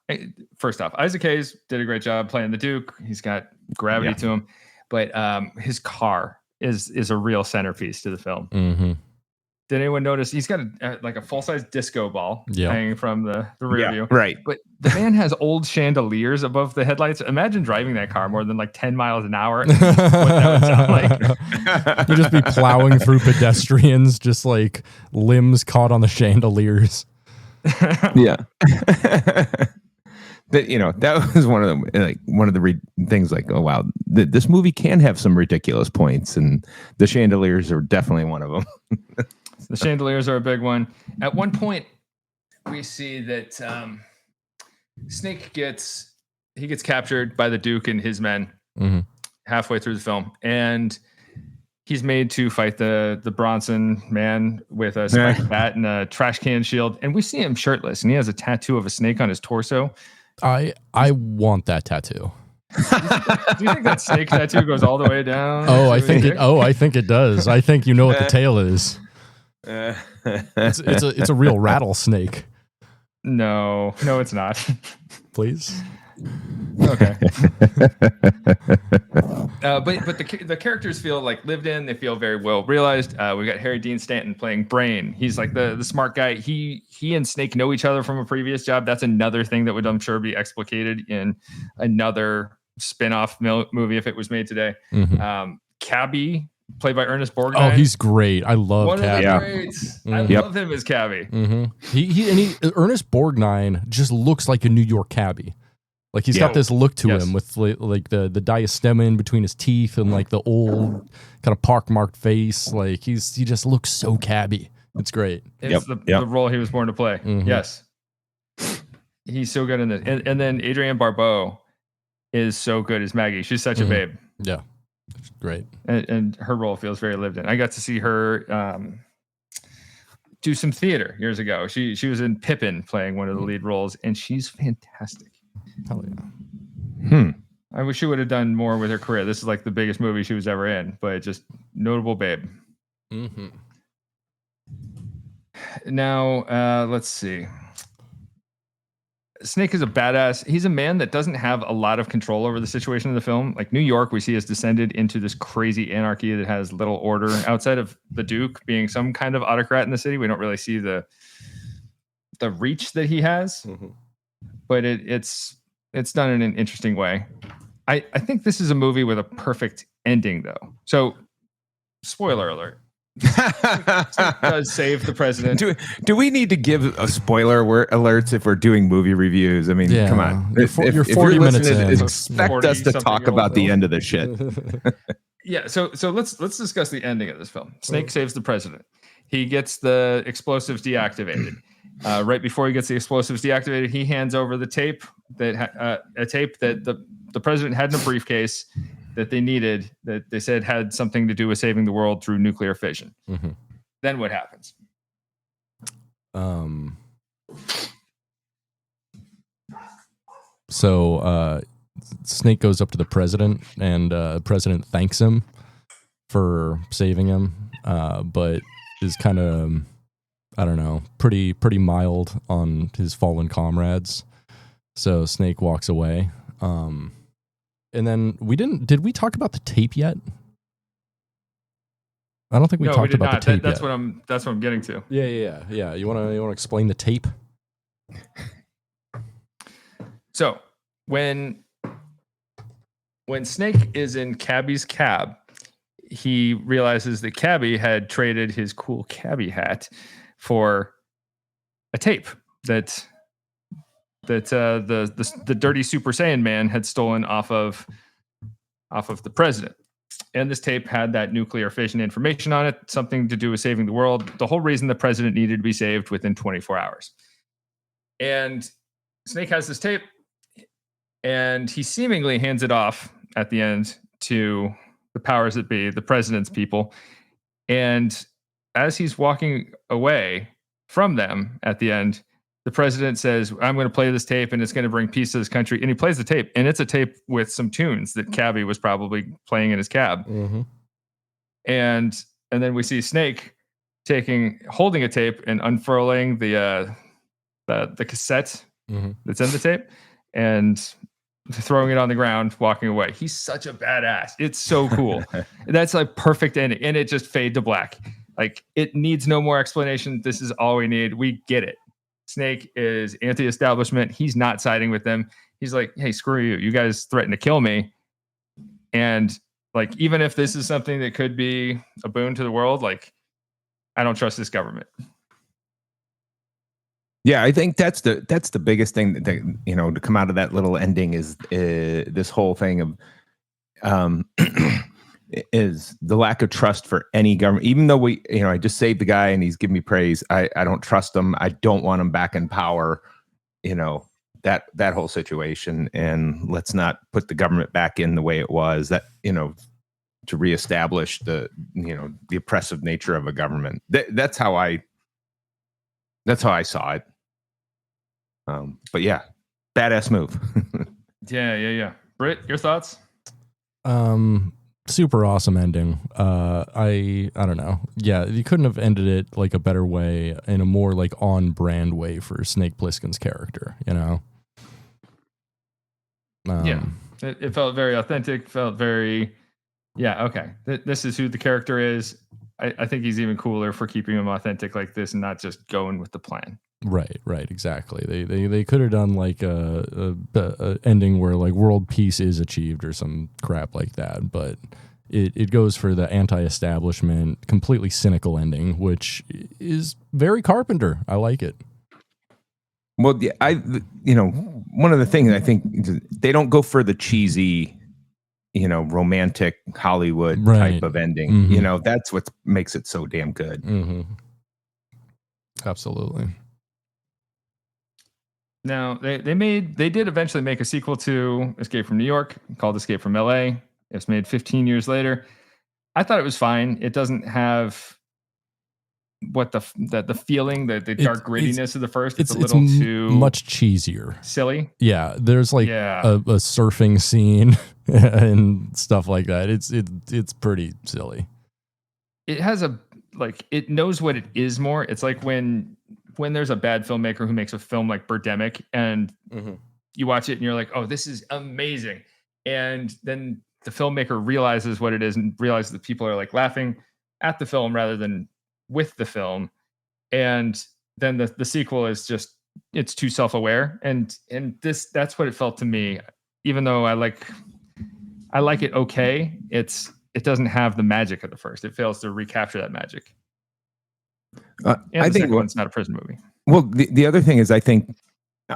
[SPEAKER 1] First off, Isaac Hayes did a great job playing the Duke. He's got gravity to him, but his car is a real centerpiece to the film.
[SPEAKER 6] Mm-hmm.
[SPEAKER 1] Did anyone notice he's got a full-size disco ball hanging from the rear view?
[SPEAKER 2] Right.
[SPEAKER 1] But the man has old chandeliers above the headlights. Imagine driving that car more than like 10 miles an hour. What that would sound like.
[SPEAKER 6] You'd just be plowing through pedestrians, just like limbs caught on the chandeliers.
[SPEAKER 2] Yeah. That was one of the things like, oh, wow, this movie can have some ridiculous points, and the chandeliers are definitely one of them.
[SPEAKER 1] The chandeliers are a big one. At one point, we see that Snake gets captured by the Duke and his men halfway through the film, and he's made to fight the Bronson man with a spiked bat and a trash can shield. And we see him shirtless, and he has a tattoo of a snake on his torso.
[SPEAKER 6] I want that tattoo.
[SPEAKER 1] Do you think that snake tattoo goes all the way down?
[SPEAKER 6] I think it does. I think you know what the tail is. It's a real rattlesnake.
[SPEAKER 1] No, it's not.
[SPEAKER 6] Please.
[SPEAKER 1] Okay. But the characters feel like lived in. They feel very well realized. We got Harry Dean Stanton playing Brain. He's like the smart guy. He and Snake know each other from a previous job. That's another thing that would, I'm sure, be explicated in another spin-off movie if it was made today.
[SPEAKER 6] Mm-hmm.
[SPEAKER 1] Cabby, played by Ernest Borgnine.
[SPEAKER 6] Oh, he's great. I love Cabby.
[SPEAKER 1] One of the greats. I love him as Cabby.
[SPEAKER 6] Mm-hmm. Ernest Borgnine just looks like a New York cabbie. Like he's got this look to him with like the diastema in between his teeth and like the old kind of pockmarked face. Like he just looks so cabby. It's great.
[SPEAKER 1] It's the role he was born to play. Mm-hmm. Yes. He's so good in this. And then Adrienne Barbeau is so good as Maggie. She's such a babe.
[SPEAKER 6] Yeah. Great.
[SPEAKER 1] And her role feels very lived in. I got to see her do some theater years ago. She was in Pippin playing one of the lead roles, and she's fantastic.
[SPEAKER 6] Hell yeah.
[SPEAKER 1] I wish she would have done more with her career. This is like the biggest movie she was ever in, but just notable babe.
[SPEAKER 6] Mm-hmm.
[SPEAKER 1] Now, let's see. Snake is a badass. He's a man that doesn't have a lot of control over the situation in the film. Like New York, we see has descended into this crazy anarchy that has little order. Outside of the Duke being some kind of autocrat in the city, we don't really see the reach that he has. Mm-hmm. But it's done in an interesting way. I think this is a movie with a perfect ending, though. So, spoiler alert. Does save the president.
[SPEAKER 2] Do we need to give a spoiler alerts if we're doing movie reviews? I mean, come on.
[SPEAKER 6] You're 40 minutes in.
[SPEAKER 2] Expect us to talk about the end of the shit.
[SPEAKER 1] Yeah, so let's discuss the ending of this film. Snake saves the president. He gets the explosives deactivated. Right before he gets the explosives deactivated, he hands over the tape that a tape that the president had in a briefcase that they needed, that they said had something to do with saving the world through nuclear fission.
[SPEAKER 6] Mm-hmm.
[SPEAKER 1] Then what happens?
[SPEAKER 6] So Snake goes up to the president, and the president thanks him for saving him, but is kind of, I don't know, pretty mild on his fallen comrades. So Snake walks away. And then did we talk about the tape yet? I don't think we talked about the tape
[SPEAKER 1] that's
[SPEAKER 6] yet.
[SPEAKER 1] That's what I'm getting to.
[SPEAKER 6] Yeah. You want to explain the tape?
[SPEAKER 1] So when Snake is in Cabby's cab, he realizes that Cabby had traded his cool Cabby hat for a tape that the dirty Super Saiyan man had stolen off of the president. And this tape had that nuclear fission information on it, something to do with saving the world. The whole reason the president needed to be saved within 24 hours. And Snake has this tape, and he seemingly hands it off at the end to the powers that be, the president's people. And as he's walking away from them at the end, the president says, I'm going to play this tape and it's going to bring peace to this country. And he plays the tape, and it's a tape with some tunes that Cabby was probably playing in his cab.
[SPEAKER 6] Mm-hmm.
[SPEAKER 1] And then we see Snake holding a tape and unfurling the cassette
[SPEAKER 6] mm-hmm.
[SPEAKER 1] that's in the tape and throwing it on the ground, walking away. He's such a badass. It's so cool. That's like perfect ending. And it just fade to black. Like, it needs no more explanation. This is all we need. We get it. Snake is anti-establishment. He's not siding with them. He's like, hey, screw you. You guys threaten to kill me. And like, even if this is something that could be a boon to the world, like, I don't trust this government.
[SPEAKER 2] Yeah, I think that's the biggest thing that, you know, to come out of that little ending is this whole thing of is the lack of trust for any government. Even though I just saved the guy and he's giving me praise, I don't trust him. I don't want him back in power. You know, that whole situation, and let's not put the government back in the way it was. That, you know, to reestablish the oppressive nature of a government. That's how I saw it. But yeah, badass move.
[SPEAKER 1] Yeah. Britt, your thoughts?
[SPEAKER 6] Super awesome ending. I don't know. Yeah, you couldn't have ended it like a better way, in a more like on brand way for Snake Plissken's character, you know?
[SPEAKER 1] Yeah. It felt very authentic, felt very, yeah, okay. This is who the character is. I think he's even cooler for keeping him authentic like this and not just going with the plan.
[SPEAKER 6] Right, exactly. They could have done like a ending where like world peace is achieved or some crap like that, but it goes for the anti-establishment, completely cynical ending, which is very Carpenter. I like it.
[SPEAKER 2] Well, yeah, one of the things I think they don't go for the cheesy, romantic Hollywood type of ending.
[SPEAKER 6] Mm-hmm.
[SPEAKER 2] That's what makes it so damn good.
[SPEAKER 6] Mm-hmm. Absolutely.
[SPEAKER 1] Now they did eventually make a sequel to Escape from New York called Escape from LA. It was made 15 years later. I thought it was fine. It doesn't have what the feeling, the dark grittiness of the first. It's a little too
[SPEAKER 6] much cheesier,
[SPEAKER 1] silly.
[SPEAKER 6] Yeah, there's like a surfing scene and stuff like that. It's pretty silly.
[SPEAKER 1] It has it knows what it is more. It's like when there's a bad filmmaker who makes a film like Birdemic and you watch it and you're like, oh, this is amazing. And then the filmmaker realizes what it is and realizes that people are like laughing at the film rather than with the film. And then the sequel is just, it's too self-aware. And that's what it felt to me. Even though I like it okay, it doesn't have the magic of the first. It fails to recapture that magic. I think it's not a prison movie.
[SPEAKER 2] Well, the other thing is, I think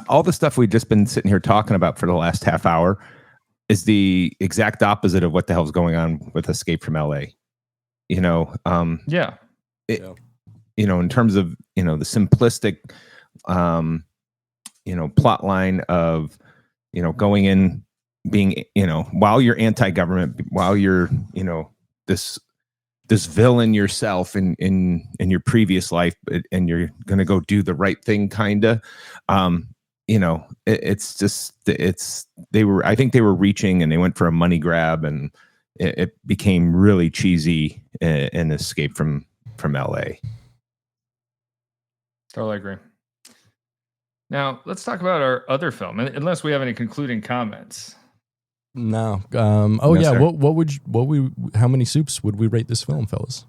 [SPEAKER 2] all the stuff we've just been sitting here talking about for the last half hour is the exact opposite of what the hell's going on with Escape from LA. In terms of, the simplistic, plot line of going in, being, while you're anti-government, while you're, this villain yourself in your previous life, and you're going to go do the right thing, kind of. I think they were reaching, and they went for a money grab, and it became really cheesy, and Escape from LA.
[SPEAKER 1] Totally agree. Now let's talk about our other film, unless we have any concluding comments.
[SPEAKER 6] No.
[SPEAKER 2] No,
[SPEAKER 6] yeah.
[SPEAKER 2] sir.
[SPEAKER 6] How many soups would we rate this film, fellas?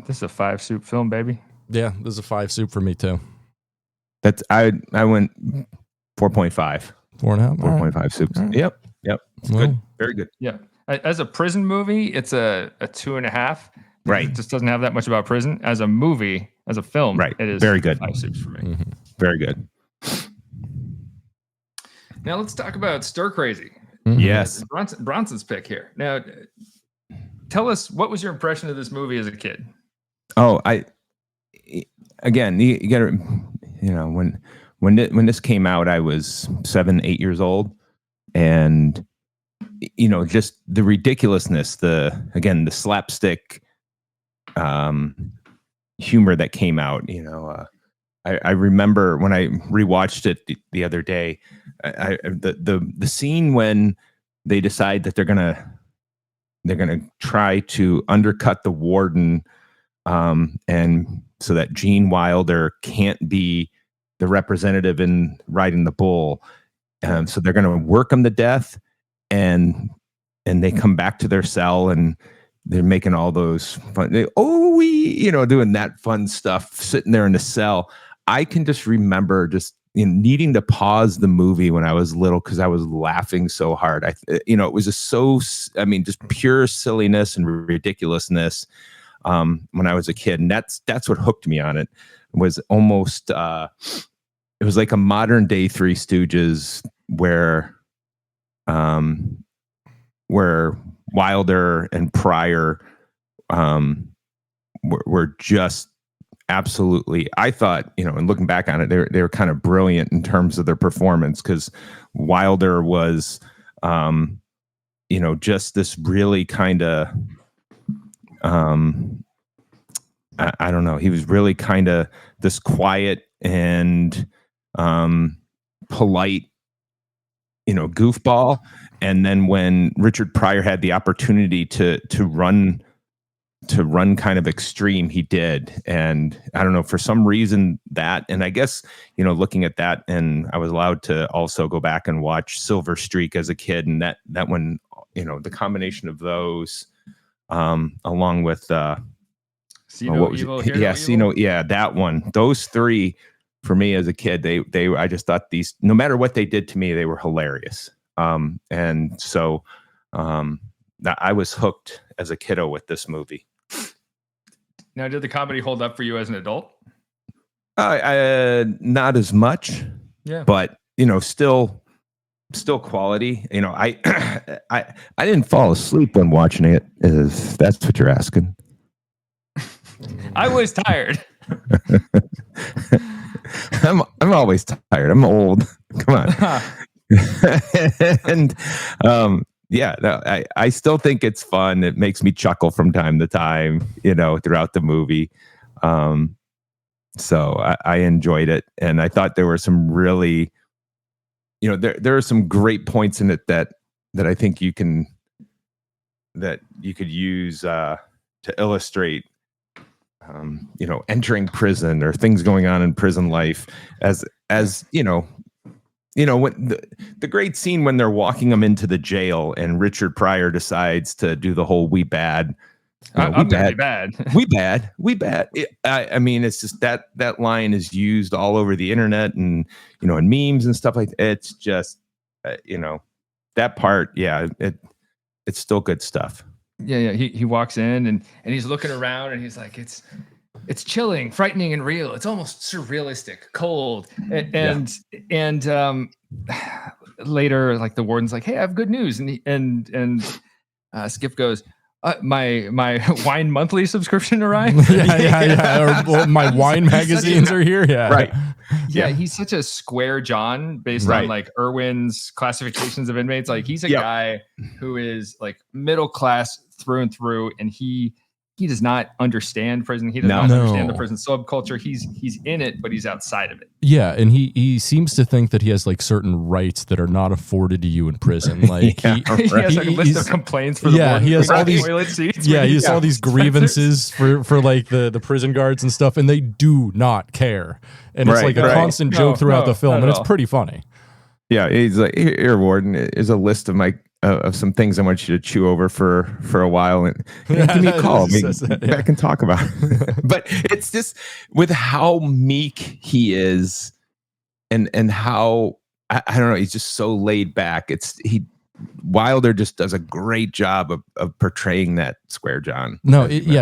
[SPEAKER 1] This is a 5 soup film, baby.
[SPEAKER 6] Yeah, this is a 5 soup for me too.
[SPEAKER 2] That's I went 4.5.
[SPEAKER 6] 4.5.
[SPEAKER 2] 4.5 soups. Right. Yep. It's good. Very good.
[SPEAKER 1] Yeah. As a prison movie, it's a 2.5.
[SPEAKER 2] Right.
[SPEAKER 1] It just doesn't have that much about prison. As a movie, as a film,
[SPEAKER 2] right.
[SPEAKER 1] It is
[SPEAKER 2] very good.
[SPEAKER 1] 5 soups for me.
[SPEAKER 6] Mm-hmm.
[SPEAKER 2] Very good.
[SPEAKER 1] Now let's talk about Stir Crazy.
[SPEAKER 6] Mm-hmm.
[SPEAKER 2] Yes.
[SPEAKER 1] Bronson's pick here. Now, tell us, what was your impression of this movie as a kid?
[SPEAKER 2] Oh, you got to, when this came out, I was 7-8 years old, and just the ridiculousness, the slapstick humor that came out. I remember when I rewatched it the other day, the scene when they decide that they're gonna try to undercut the warden, and so that Gene Wilder can't be the representative in riding the bull. So they're going to work him to death, and they come back to their cell, and they're making all those fun, doing that fun stuff, sitting there in the cell. I can just remember needing to pause the movie when I was little, because I was laughing so hard. It was just pure silliness and ridiculousness when I was a kid, and that's what hooked me on it. It was almost it was like a modern day Three Stooges, where Wilder and Pryor were just absolutely, I thought, and looking back on it, they were kind of brilliant in terms of their performance, because Wilder was just this really kind of I don't know, he was really kind of this quiet and polite goofball. And then when Richard Pryor had the opportunity to run kind of extreme, he did. And I don't know, for some reason that, and I guess, looking at that, and I was allowed to also go back and watch Silver Streak as a kid. And that one, the combination of those, along with,
[SPEAKER 1] See No Evil, Hear No Evil?
[SPEAKER 2] That one, those three for me as a kid, I just thought these, no matter what they did to me, they were hilarious. And so, I was hooked as a kiddo with this movie.
[SPEAKER 1] Now, did the comedy hold up for you as an adult?
[SPEAKER 2] Not as much, but still quality. I didn't fall asleep when watching it, if that's what you're asking.
[SPEAKER 1] I was tired.
[SPEAKER 2] I'm always tired. I'm old. Come on. And I still think it's fun. It makes me chuckle from time to time, throughout the movie. So I enjoyed it, and I thought there were some really, there are some great points in it that I think you could use to illustrate, entering prison or things going on in prison life, as when the great scene when they're walking them into the jail, and Richard Pryor decides to do the whole "we bad."
[SPEAKER 1] I'm gonna be bad.
[SPEAKER 2] We bad. I mean, it's just that line is used all over the internet, and in memes and stuff like that. It's just that part. Yeah, it's still good stuff.
[SPEAKER 1] Yeah. He walks in and he's looking around, and he's like, it's chilling, frightening, and real. It's almost surrealistic, cold, and later, like, the warden's like, "Hey, I have good news," and Skip goes, My wine monthly subscription arrived.
[SPEAKER 6] Or my wine magazines are here. Yeah.
[SPEAKER 2] Right.
[SPEAKER 1] Yeah, he's such a square John based on like Irwin's classifications of inmates. Like he's a guy who is like middle class through and through, and he does not understand prison. He does not understand the prison subculture. He's in it, but he's outside of it.
[SPEAKER 6] Yeah, and he seems to think that he has like certain rights that are not afforded to you in prison. Like
[SPEAKER 1] he has like a list of complaints for the warden.
[SPEAKER 6] He has all these
[SPEAKER 1] toilet seats.
[SPEAKER 6] Yeah, he has all these grievances for like the prison guards and stuff, and they do not care. And it's like a constant joke throughout the film, and it's pretty funny.
[SPEAKER 2] Yeah, he's like, here, warden, is a list of my of some things I want you to chew over for a while, and give me a call. Back and talk about it. But it's just with how meek he is, and how I don't know, he's just so laid back. Wilder just does a great job of portraying that square John.
[SPEAKER 6] No, he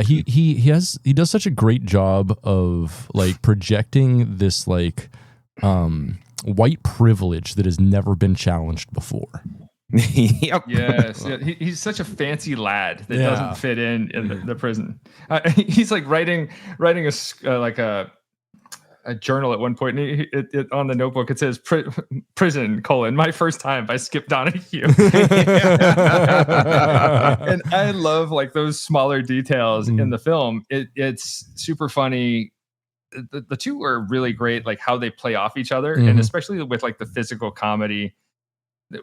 [SPEAKER 6] does such a great job of like projecting this like white privilege that has never been challenged before.
[SPEAKER 2] Yep.
[SPEAKER 1] Yes, he's such a fancy lad that doesn't fit in the prison. He's like writing a journal at one point, and it on the notebook it says prison : my first time by Skip Donahue. And I love like those smaller details in the film. It's super funny. The two are really great, like how they play off each other, and especially with like the physical comedy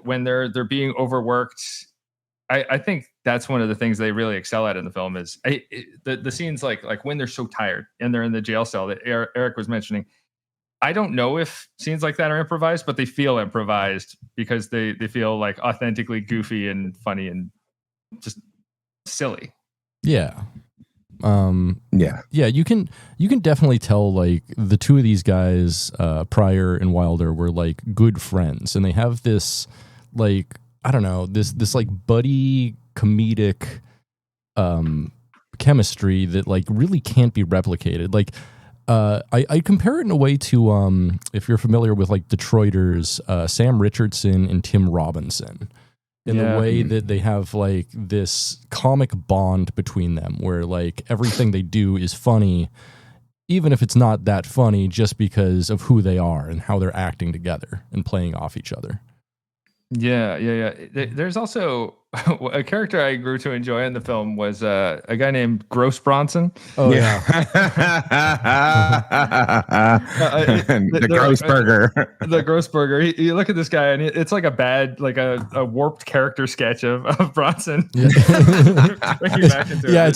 [SPEAKER 1] when they're being overworked. I think that's one of the things they really excel at in the film is the scenes like when they're so tired and they're in the jail cell that Eric was mentioning. I don't know if scenes like that are improvised, but they feel improvised because they feel like authentically goofy and funny and just silly.
[SPEAKER 6] Yeah. You can definitely tell like the two of these guys, Pryor and Wilder, were like good friends, and they have this like, I don't know, this like buddy comedic chemistry that like really can't be replicated. Like I compare it in a way to if you're familiar with like Detroiters, Sam Richardson and Tim Robinson. In the way that they have like this comic bond between them where like everything they do is funny, even if it's not that funny, just because of who they are and how they're acting together and playing off each other.
[SPEAKER 1] Yeah. There's also a character I grew to enjoy in the film was a guy named Gross Bronson.
[SPEAKER 2] Oh yeah, the Gross Burger.
[SPEAKER 1] The Gross Burger. You look at this guy, and it's like a bad, like a warped character sketch of Bronson.
[SPEAKER 6] It's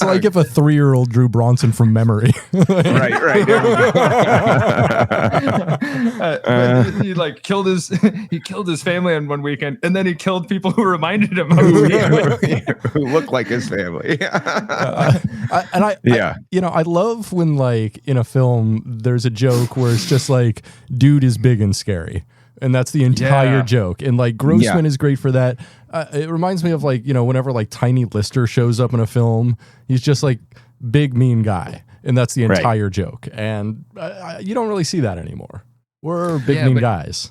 [SPEAKER 6] like if a 3-year-old drew Bronson from memory.
[SPEAKER 2] Right.
[SPEAKER 1] He like killed his family on one weekend, and then he killed people who reminded him of who
[SPEAKER 2] who look like his family.
[SPEAKER 6] I love when like in a film there's a joke where it's just like dude is big and scary, and that's the entire joke. And like Grossman is great for that. It reminds me of like, whenever like Tiny Lister shows up in a film, he's just like big mean guy, and that's the entire joke. And you don't really see that anymore. We're big mean guys.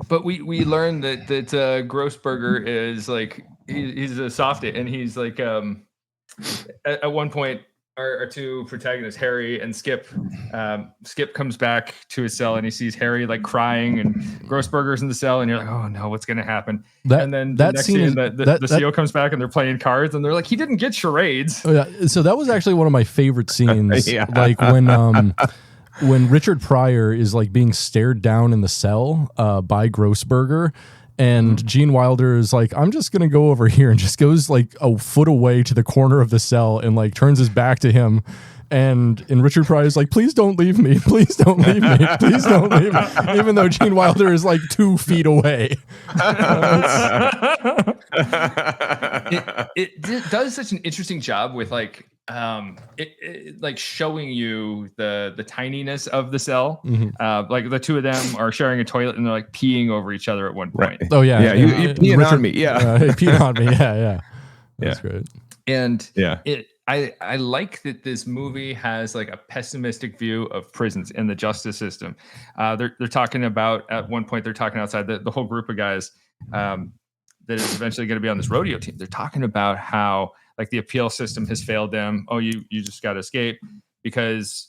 [SPEAKER 1] But we learned that Grossberger is like he's a softie, and he's like at one point our two protagonists, Harry and Skip, Skip comes back to his cell and he sees Harry like crying, and Grossberger's in the cell, and you're like, oh no, what's gonna happen? And then the next scene the CO comes back and they're playing cards, and they're like, he didn't get charades.
[SPEAKER 6] Oh, yeah. So that was actually one of my favorite scenes. Like when Richard Pryor is like being stared down in the cell by Grossberger, and Gene Wilder is like, I'm just going to go over here, and just goes like a foot away to the corner of the cell and like turns his back to him. And Richard Pryor is like, please don't leave me. Please don't leave me. Please don't leave me. Even though Gene Wilder is like 2 feet away.
[SPEAKER 1] It does such an interesting job with like, it like showing you the tininess of the cell. Like the two of them are sharing a toilet, and they're like peeing over each other at one point.
[SPEAKER 6] Oh yeah.
[SPEAKER 2] You peeing on me. Yeah.
[SPEAKER 6] He peed on me. Yeah. That's great.
[SPEAKER 1] And I like that this movie has like a pessimistic view of prisons and the justice system. They're talking about, at one point, they're talking outside the whole group of guys that is eventually going to be on this rodeo team. They're talking about how like the appeal system has failed them. Oh, you just got to escape because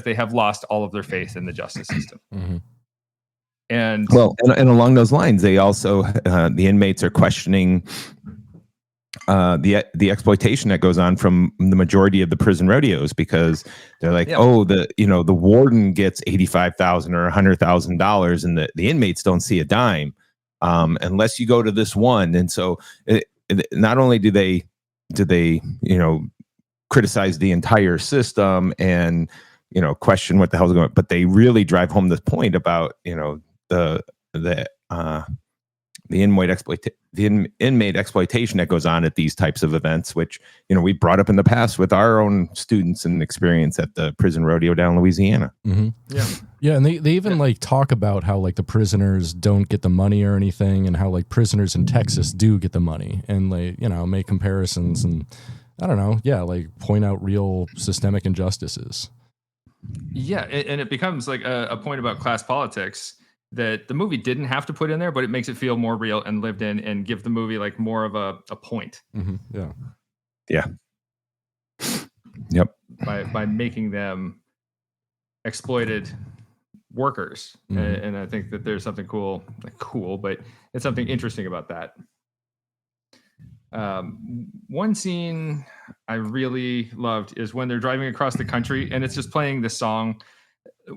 [SPEAKER 1] they have lost all of their faith in the justice system.
[SPEAKER 6] Mm-hmm.
[SPEAKER 1] And
[SPEAKER 2] along those lines, they also the inmates are questioning the exploitation that goes on from the majority of the prison rodeos, because they're like, the warden gets $85,000 or $100,000 and the inmates don't see a dime unless you go to this one. And so not only do they criticize the entire system and question what the hell's going on, but they really drive home this point about the inmate exploitation that goes on at these types of events, which we brought up in the past with our own students and experience at the prison rodeo down in Louisiana.
[SPEAKER 6] Mm-hmm. And they even like talk about how like the prisoners don't get the money or anything, and how like prisoners in Texas do get the money, and like make comparisons and I don't know, like point out real systemic injustices.
[SPEAKER 1] And it becomes like a point about class politics that the movie didn't have to put in there, but it makes it feel more real and lived in, and give the movie like more of a point.
[SPEAKER 6] Mm-hmm.
[SPEAKER 2] Yep.
[SPEAKER 1] By making them exploited workers.
[SPEAKER 6] Mm-hmm.
[SPEAKER 1] And I think that there's something cool, but it's something interesting about that. One scene I really loved is when they're driving across the country and it's just playing the song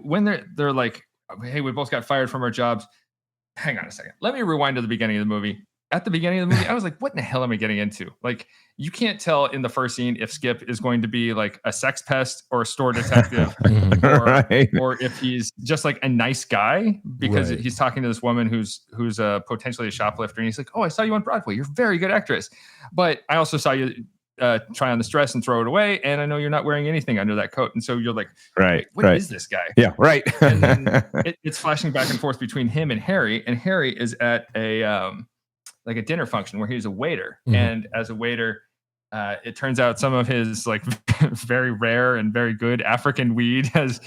[SPEAKER 1] when they're like, hey, we both got fired from our jobs. Hang on a second. Let me rewind to the beginning of the movie. At the beginning of the movie, I was like, what in the hell am I getting into? Like, you can't tell in the first scene if Skip is going to be like a sex pest or a store detective or if he's just like a nice guy, because he's talking to this woman who's potentially a shoplifter. And he's like, oh, I saw you on Broadway. You're a very good actress. But I also saw you try on this dress and throw it away. And I know you're not wearing anything under that coat. And so you're like, what is this guy?
[SPEAKER 2] Yeah, right.
[SPEAKER 1] And then it's flashing back and forth between him and Harry. And Harry is at a dinner function where he's a waiter. Mm-hmm. And as a waiter, it turns out some of his like very rare and very good African weed has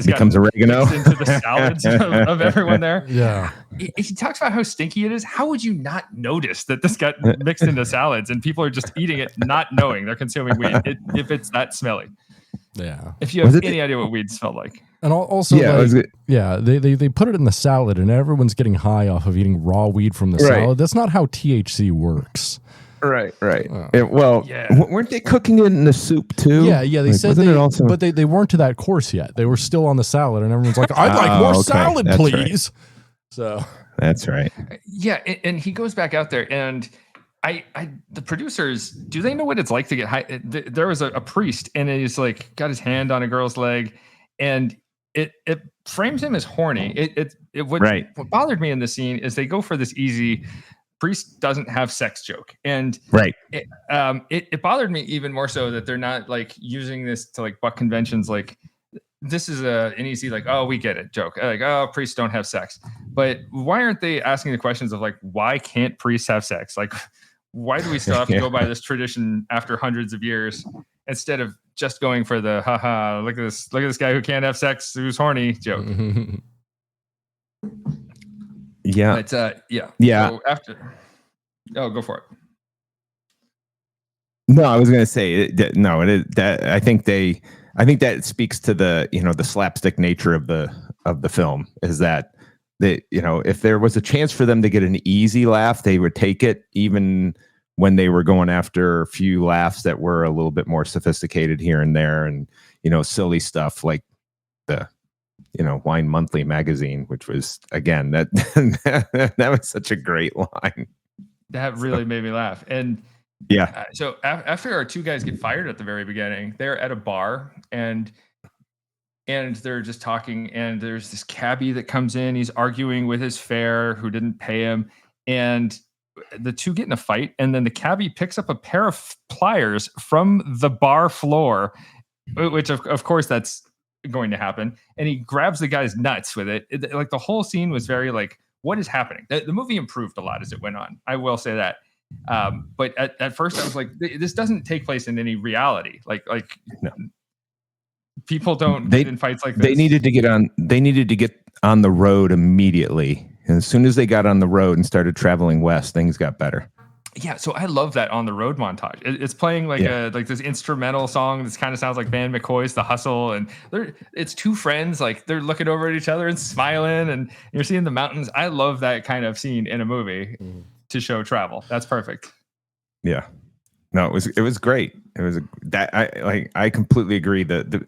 [SPEAKER 2] becomes oregano
[SPEAKER 1] into the salads of everyone there.
[SPEAKER 6] Yeah.
[SPEAKER 1] He talks about how stinky it is. How would you not notice that this got mixed into salads and people are just eating it, not knowing they're consuming weed if it's that smelly?
[SPEAKER 6] Yeah.
[SPEAKER 1] If you have any idea what weed smelled like.
[SPEAKER 6] And also, they put it in the salad and everyone's getting high off of eating raw weed from the salad. That's not how THC works.
[SPEAKER 2] Right. Weren't they cooking it in the soup too?
[SPEAKER 6] Yeah. They said but they weren't to that course yet. They were still on the salad, and everyone's like, "I'd like more salad,
[SPEAKER 2] that's
[SPEAKER 6] please."
[SPEAKER 2] Right.
[SPEAKER 6] So
[SPEAKER 2] that's right.
[SPEAKER 1] Yeah, and he goes back out there, and the producers, do they know what it's like to get high? There was a priest, and he's like got his hand on a girl's leg, and it frames him as horny. What bothered me in the scene is they go for this easy priest doesn't have sex joke, and it bothered me even more so that they're not like using this to like buck conventions. Like, this is an easy like, oh, we get it joke, like, oh, priests don't have sex. But why aren't they asking the questions of like, why can't priests have sex? Like, why do we still have to go by this tradition after hundreds of years instead of just going for the haha, look at this guy who can't have sex, who's horny joke?
[SPEAKER 2] Yeah.
[SPEAKER 1] But, yeah. So go for it.
[SPEAKER 2] No, I was going to say I think that speaks to the the slapstick nature of the film, is that if there was a chance for them to get an easy laugh, they would take it, even when they were going after a few laughs that were a little bit more sophisticated here and there, and silly stuff like the Wine Monthly magazine, which was, again, that was such a great line.
[SPEAKER 1] That really made me laugh. And so after our two guys get fired at the very beginning, they're at a bar and they're just talking, and there's this cabbie that comes in. He's arguing with his fare who didn't pay him, and the two get in a fight, and then the cabbie picks up a pair of pliers from the bar floor, which of course that's going to happen, and he grabs the guy's nuts with it. Like, the whole scene was very like, what is happening? The movie improved a lot as it went on, I will say that, but at first I was like, this doesn't take place in any reality. Like no. People don't get in fights like this. They needed to get on the road immediately, and as soon as they got on the road and started traveling west, things got better. Yeah, so I love that on the road montage. It's playing like this instrumental song that kind of sounds like Van McCoy's "The Hustle," and it's two friends like they're looking over at each other and smiling, and you're seeing the mountains. I love that kind of scene in a movie to show travel. That's perfect.
[SPEAKER 2] Yeah, no, it was great. It was I completely agree that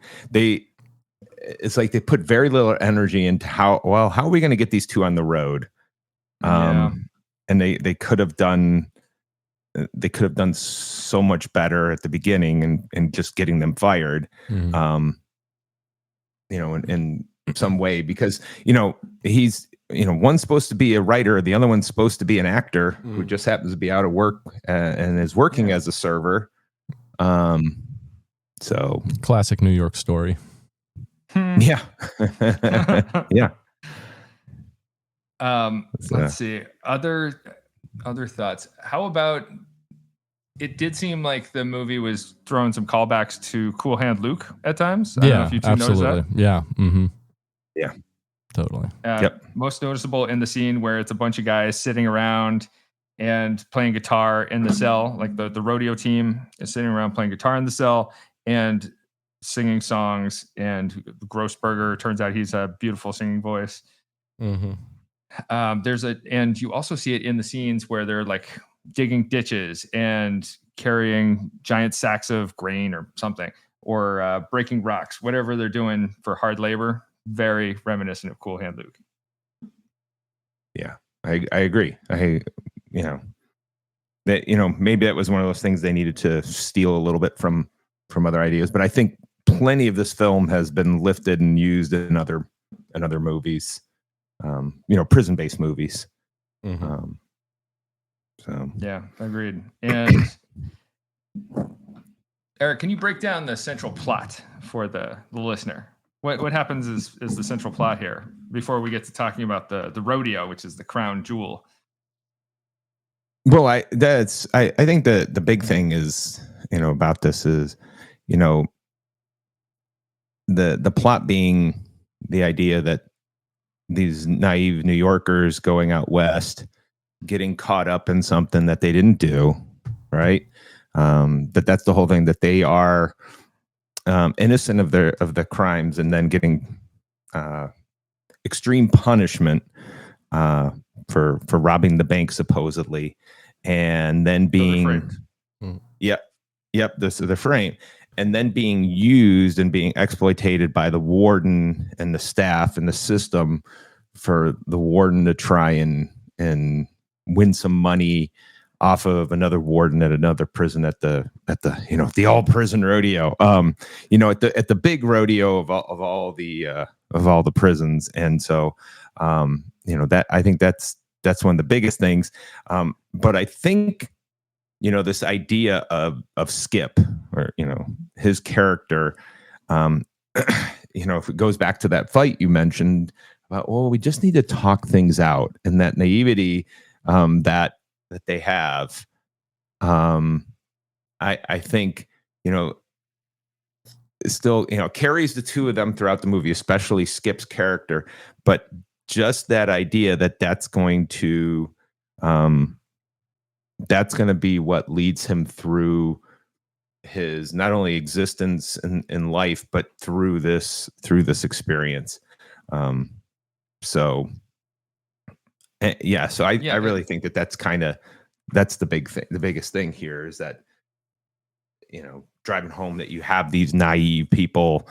[SPEAKER 2] it's like they put very little energy into how are we going to get these two on the road, and they could have done. They could have done so much better at the beginning and just getting them fired, in some way, because, he's, one's supposed to be a writer. The other one's supposed to be an actor who just happens to be out of work and is working as a server. So
[SPEAKER 6] classic New York story.
[SPEAKER 2] Yeah. Yeah.
[SPEAKER 1] Let's see. Other thoughts. How about, it did seem like the movie was throwing some callbacks to Cool Hand Luke at times. I don't know if you two noticed that.
[SPEAKER 6] Yeah. Mm-hmm.
[SPEAKER 2] Yeah.
[SPEAKER 6] Totally.
[SPEAKER 1] Most noticeable in the scene where it's a bunch of guys sitting around and playing guitar in the cell. Like the rodeo team is sitting around playing guitar in the cell and singing songs. And Grossberger, turns out he's a beautiful singing voice.
[SPEAKER 6] Mm-hmm.
[SPEAKER 1] And you also see it in the scenes where they're like digging ditches and carrying giant sacks of grain or something, or breaking rocks, whatever they're doing for hard labor. Very reminiscent of Cool Hand Luke.
[SPEAKER 2] Yeah, I agree. That, maybe that was one of those things they needed to steal a little bit from other ideas, but I think plenty of this film has been lifted and used in other movies. Prison-based movies.
[SPEAKER 6] Mm-hmm.
[SPEAKER 2] So
[SPEAKER 1] yeah, agreed. And Eric, can you break down the central plot for the listener? What happens is the central plot here before we get to talking about the rodeo, which is the crown jewel.
[SPEAKER 2] Well, I think the big thing is, about this is, the plot being the idea that these naive New Yorkers going out west, getting caught up in something that they didn't do, right? That's the whole thing, that they are innocent of the crimes, and then getting extreme punishment for robbing the bank supposedly, and then being the frame, and then being used and being exploited by the warden and the staff and the system for the warden to try and win some money off of another warden at another prison at the all prison rodeo, at the big rodeo of all the prisons. And so, that, I think that's one of the biggest things. But I think, this idea of Skip, or, his character, if it goes back to that fight you mentioned about, we just need to talk things out, and that naivety that they have, I think, still, carries the two of them throughout the movie, especially Skip's character. But just that idea that's going to be what leads him through his not only existence in life, but through this experience. So I really think that's the biggest thing here, is that, driving home that you have these naive people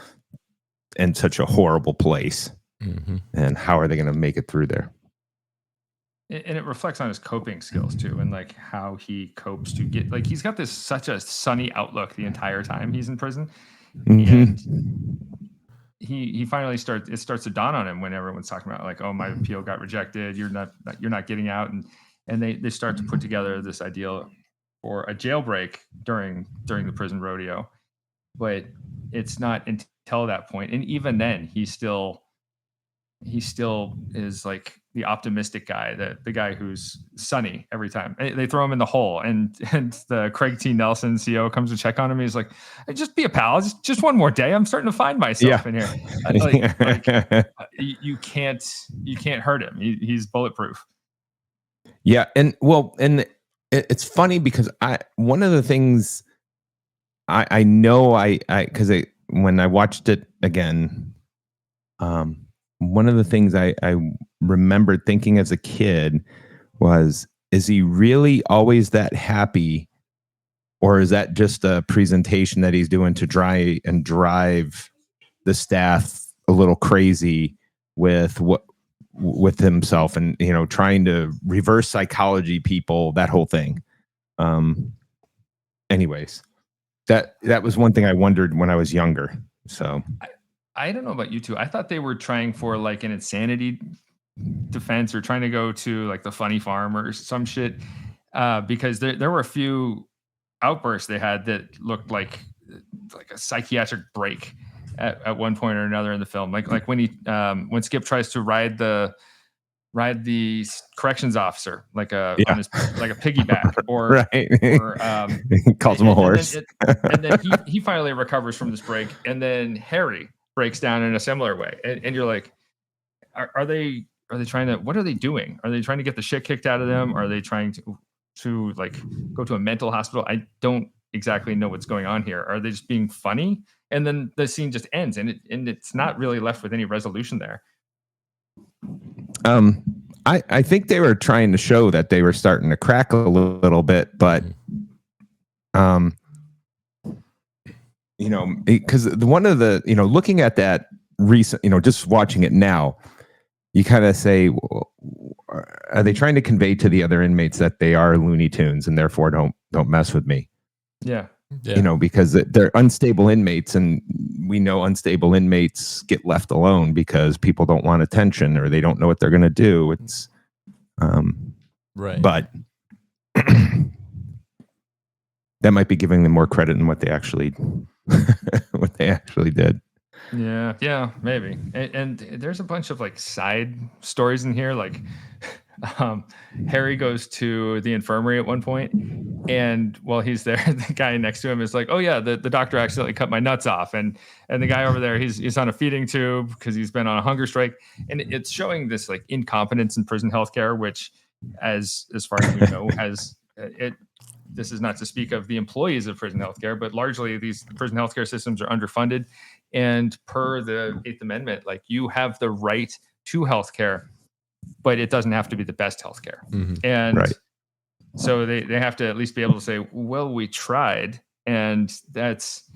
[SPEAKER 2] in such a horrible place, and how are they going to make it through there?
[SPEAKER 1] And it reflects on his coping skills too, and like how he copes to get, like, he's got such a sunny outlook the entire time he's in prison. And he finally starts to dawn on him when everyone's talking about, like, oh, my appeal got rejected, you're not getting out, and they start to put together this idea for a jailbreak during the prison rodeo. But it's not until that point, and even then he still is like the optimistic guy, the guy who's sunny every time. They throw him in the hole, and the Craig T. Nelson CEO comes to check on him. He's like, hey, just be a pal. Just one more day. I'm starting to find myself in here. You can't hurt him. He's bulletproof.
[SPEAKER 2] Yeah. And it's funny because one of the things I know because when I watched it again, one of the things I remembered thinking as a kid was, is he really always that happy, or is that just a presentation that he's doing to try and drive the staff a little crazy with himself, and trying to reverse psychology people, that whole thing. Anyways, that was one thing I wondered when I was younger. So
[SPEAKER 1] I don't know about you two. I thought they were trying for like an insanity defense, or trying to go to like the funny farm or some shit, because there were a few outbursts they had that looked like a psychiatric break at one point or another in the film. Like when Skip tries to ride the corrections officer like a piggyback, or
[SPEAKER 2] he calls him a horse,
[SPEAKER 1] and then he finally recovers from this break, and then Harry breaks down in a similar way, and you're like, are they trying to, what are they doing? Are they trying to get the shit kicked out of them? Are they trying to like go to a mental hospital? I don't exactly know what's going on here. Are they just being funny? And then the scene just ends, and it's not really left with any resolution there.
[SPEAKER 2] I think they were trying to show that they were starting to crack a little bit, but because one of the looking at that recent, just watching it now, you kind of say, well, are they trying to convey to the other inmates that they are Looney Tunes and therefore don't mess with me?
[SPEAKER 1] Yeah.
[SPEAKER 2] Because they're unstable inmates, and we know unstable inmates get left alone because people don't want attention, or they don't know what they're going to do. It's
[SPEAKER 6] right,
[SPEAKER 2] but that might be giving them more credit than what they actually did.
[SPEAKER 1] Yeah, maybe. And there's a bunch of like side stories in here, like Harry goes to the infirmary at one point, and while he's there, the guy next to him is like, oh yeah, the doctor accidentally cut my nuts off, and the guy over there, he's on a feeding tube because he's been on a hunger strike, and it's showing this like incompetence in prison healthcare, which as far as we know has it. This is not to speak of the employees of prison healthcare, but largely these prison healthcare systems are underfunded, and per the 8th Amendment, like, you have the right to healthcare, but it doesn't have to be the best healthcare.
[SPEAKER 6] Mm-hmm.
[SPEAKER 1] And
[SPEAKER 2] right.
[SPEAKER 1] So they have to at least be able to say, well, we tried. And that's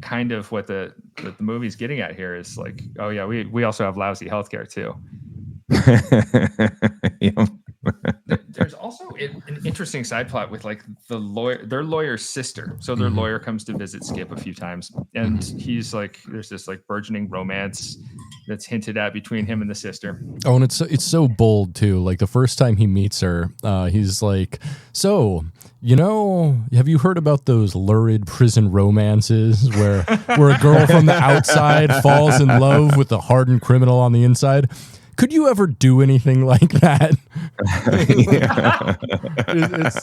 [SPEAKER 1] kind of what the movie's getting at here, is like, oh yeah, we also have lousy healthcare too.
[SPEAKER 2] Yeah.
[SPEAKER 1] There's also an interesting side plot with like their lawyer's sister. So their lawyer comes to visit Skip a few times, and he's like, there's this like burgeoning romance that's hinted at between him and the sister.
[SPEAKER 6] Oh, and it's so bold too. Like the first time he meets her, he's like, so, have you heard about those lurid prison romances where a girl from the outside falls in love with a hardened criminal on the inside? Could you ever do anything like that?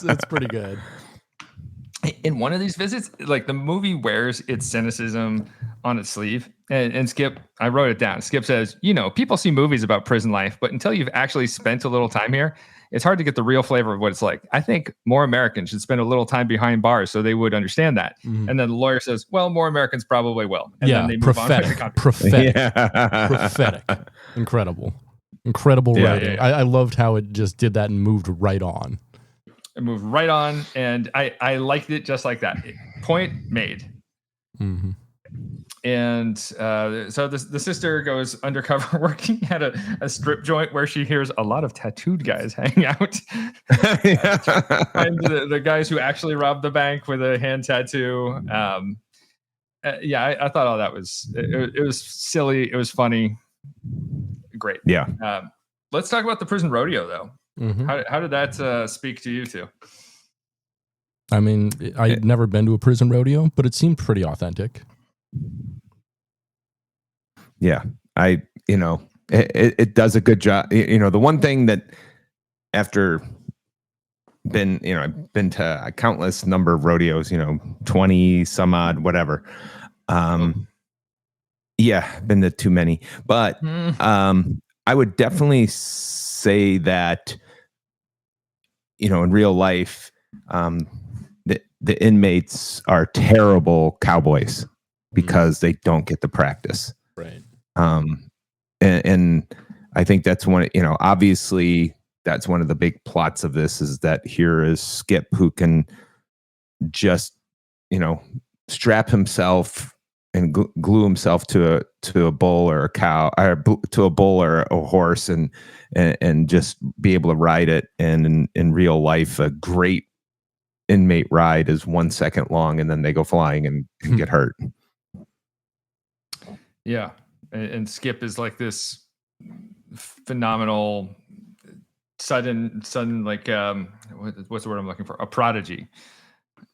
[SPEAKER 6] It's pretty good.
[SPEAKER 1] In one of these visits, like, the movie wears its cynicism on its sleeve. And Skip, I wrote it down. Skip says, people see movies about prison life, but until you've actually spent a little time here, it's hard to get the real flavor of what it's like. I think more Americans should spend a little time behind bars so they would understand that. And then the lawyer says, well, more Americans probably will. And then they move
[SPEAKER 6] prophetic.
[SPEAKER 1] On.
[SPEAKER 6] Prophetic. Incredible writing.
[SPEAKER 1] Yeah.
[SPEAKER 6] I loved how it just did that and moved right on.
[SPEAKER 1] It moved right on, and I liked it just like that. Point made.
[SPEAKER 6] Mm-hmm.
[SPEAKER 1] And so the sister goes undercover working at a strip joint where she hears a lot of tattooed guys hang out. And the guys who actually robbed the bank with a hand tattoo. I thought all that was it was silly. It was funny. Great.
[SPEAKER 2] Yeah.
[SPEAKER 1] Let's talk about the prison rodeo, though.
[SPEAKER 6] Mm-hmm.
[SPEAKER 1] How did that speak to you two?
[SPEAKER 6] I mean, I'd never been to a prison rodeo, but it seemed pretty authentic.
[SPEAKER 2] Yeah, it does a good job. The one thing that after I've been to a countless number of rodeos, 20 some odd, whatever. Yeah, been to too many, but I would definitely say that, in real life, the inmates are terrible cowboys because they don't get the practice.
[SPEAKER 6] Right.
[SPEAKER 2] And I think that's obviously that's one of the big plots of this is that here is Skip who can just, strap himself and glue himself to a bull or a cow, or to a bull or a horse, and just be able to ride it. And in real life, a great inmate ride is 1 second long, and then they go flying and get hurt.
[SPEAKER 1] Yeah, and Skip is like this phenomenal, sudden like what's the word I'm looking for? A prodigy.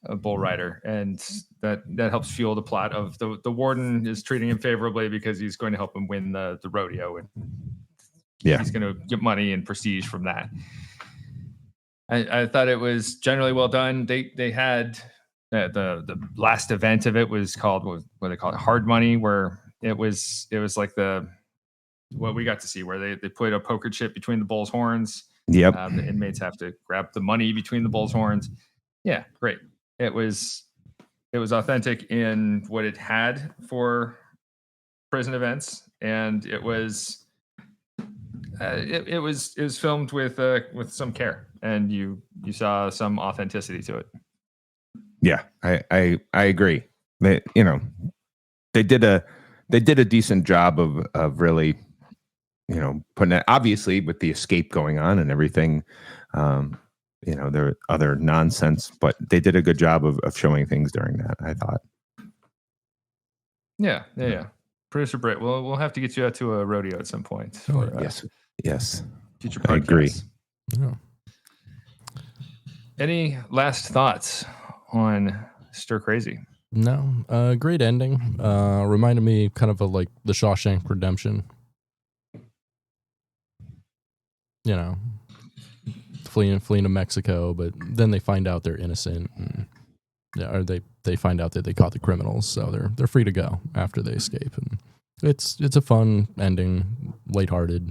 [SPEAKER 1] A bull rider, and that helps fuel the plot of the warden is treating him favorably because he's going to help him win the rodeo, and he's going to get money and prestige from that. I thought it was generally well done. They had the last event of it was called what they call it, hard money, where it was like what we got to see, where they put a poker chip between the bull's horns.
[SPEAKER 2] Yep.
[SPEAKER 1] The inmates have to grab the money between the bull's horns. Yeah, great. It was authentic in what it had for prison events, and it was filmed with some care, and you saw some authenticity to it.
[SPEAKER 2] Yeah, I agree. They did a decent job of really putting it, obviously with the escape going on and everything. There are other nonsense, but they did a good job of showing things during that, I thought.
[SPEAKER 1] Yeah. Producer Britt, we'll have to get you out to a rodeo at some point.
[SPEAKER 2] Yes.
[SPEAKER 1] Future podcasts.
[SPEAKER 2] I agree.
[SPEAKER 6] Yeah.
[SPEAKER 1] Any last thoughts on Stir Crazy?
[SPEAKER 6] No. Great ending. Reminded me kind of like the Shawshank Redemption. Fleeing to Mexico, but then they find out they're innocent, or they find out that they caught the criminals, so they're free to go after they escape. And it's a fun ending, lighthearted,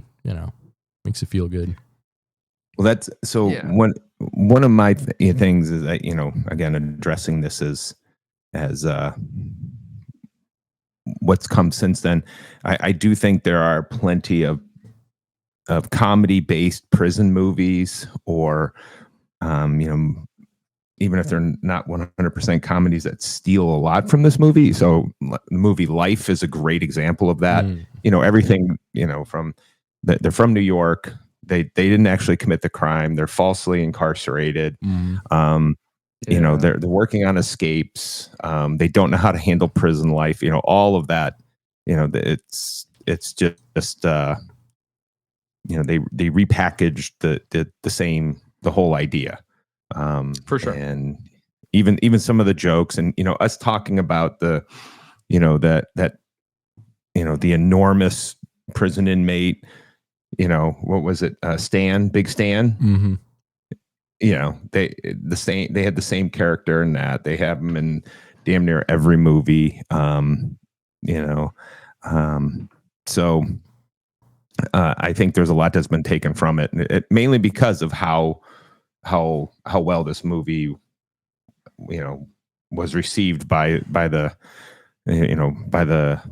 [SPEAKER 6] makes you feel good.
[SPEAKER 2] Well, that's so. Yeah. One of my things is that again addressing this as what's come since then. I do think there are plenty of comedy-based prison movies, or even if they're not 100% comedies, that steal a lot from this movie. So the movie Life is a great example of that. Everything from they're from New York. They didn't actually commit the crime. They're falsely incarcerated. They're working on escapes. They don't know how to handle prison life. All of that. It's just. They repackaged the whole idea,
[SPEAKER 1] for sure.
[SPEAKER 2] And even some of the jokes, and us talking about the enormous prison inmate, what was it, Big Stan?
[SPEAKER 6] Mm-hmm.
[SPEAKER 2] They had the same character in that. They have him in damn near every movie. So. I think there's a lot that's been taken from it, mainly because of how well this movie, was received by the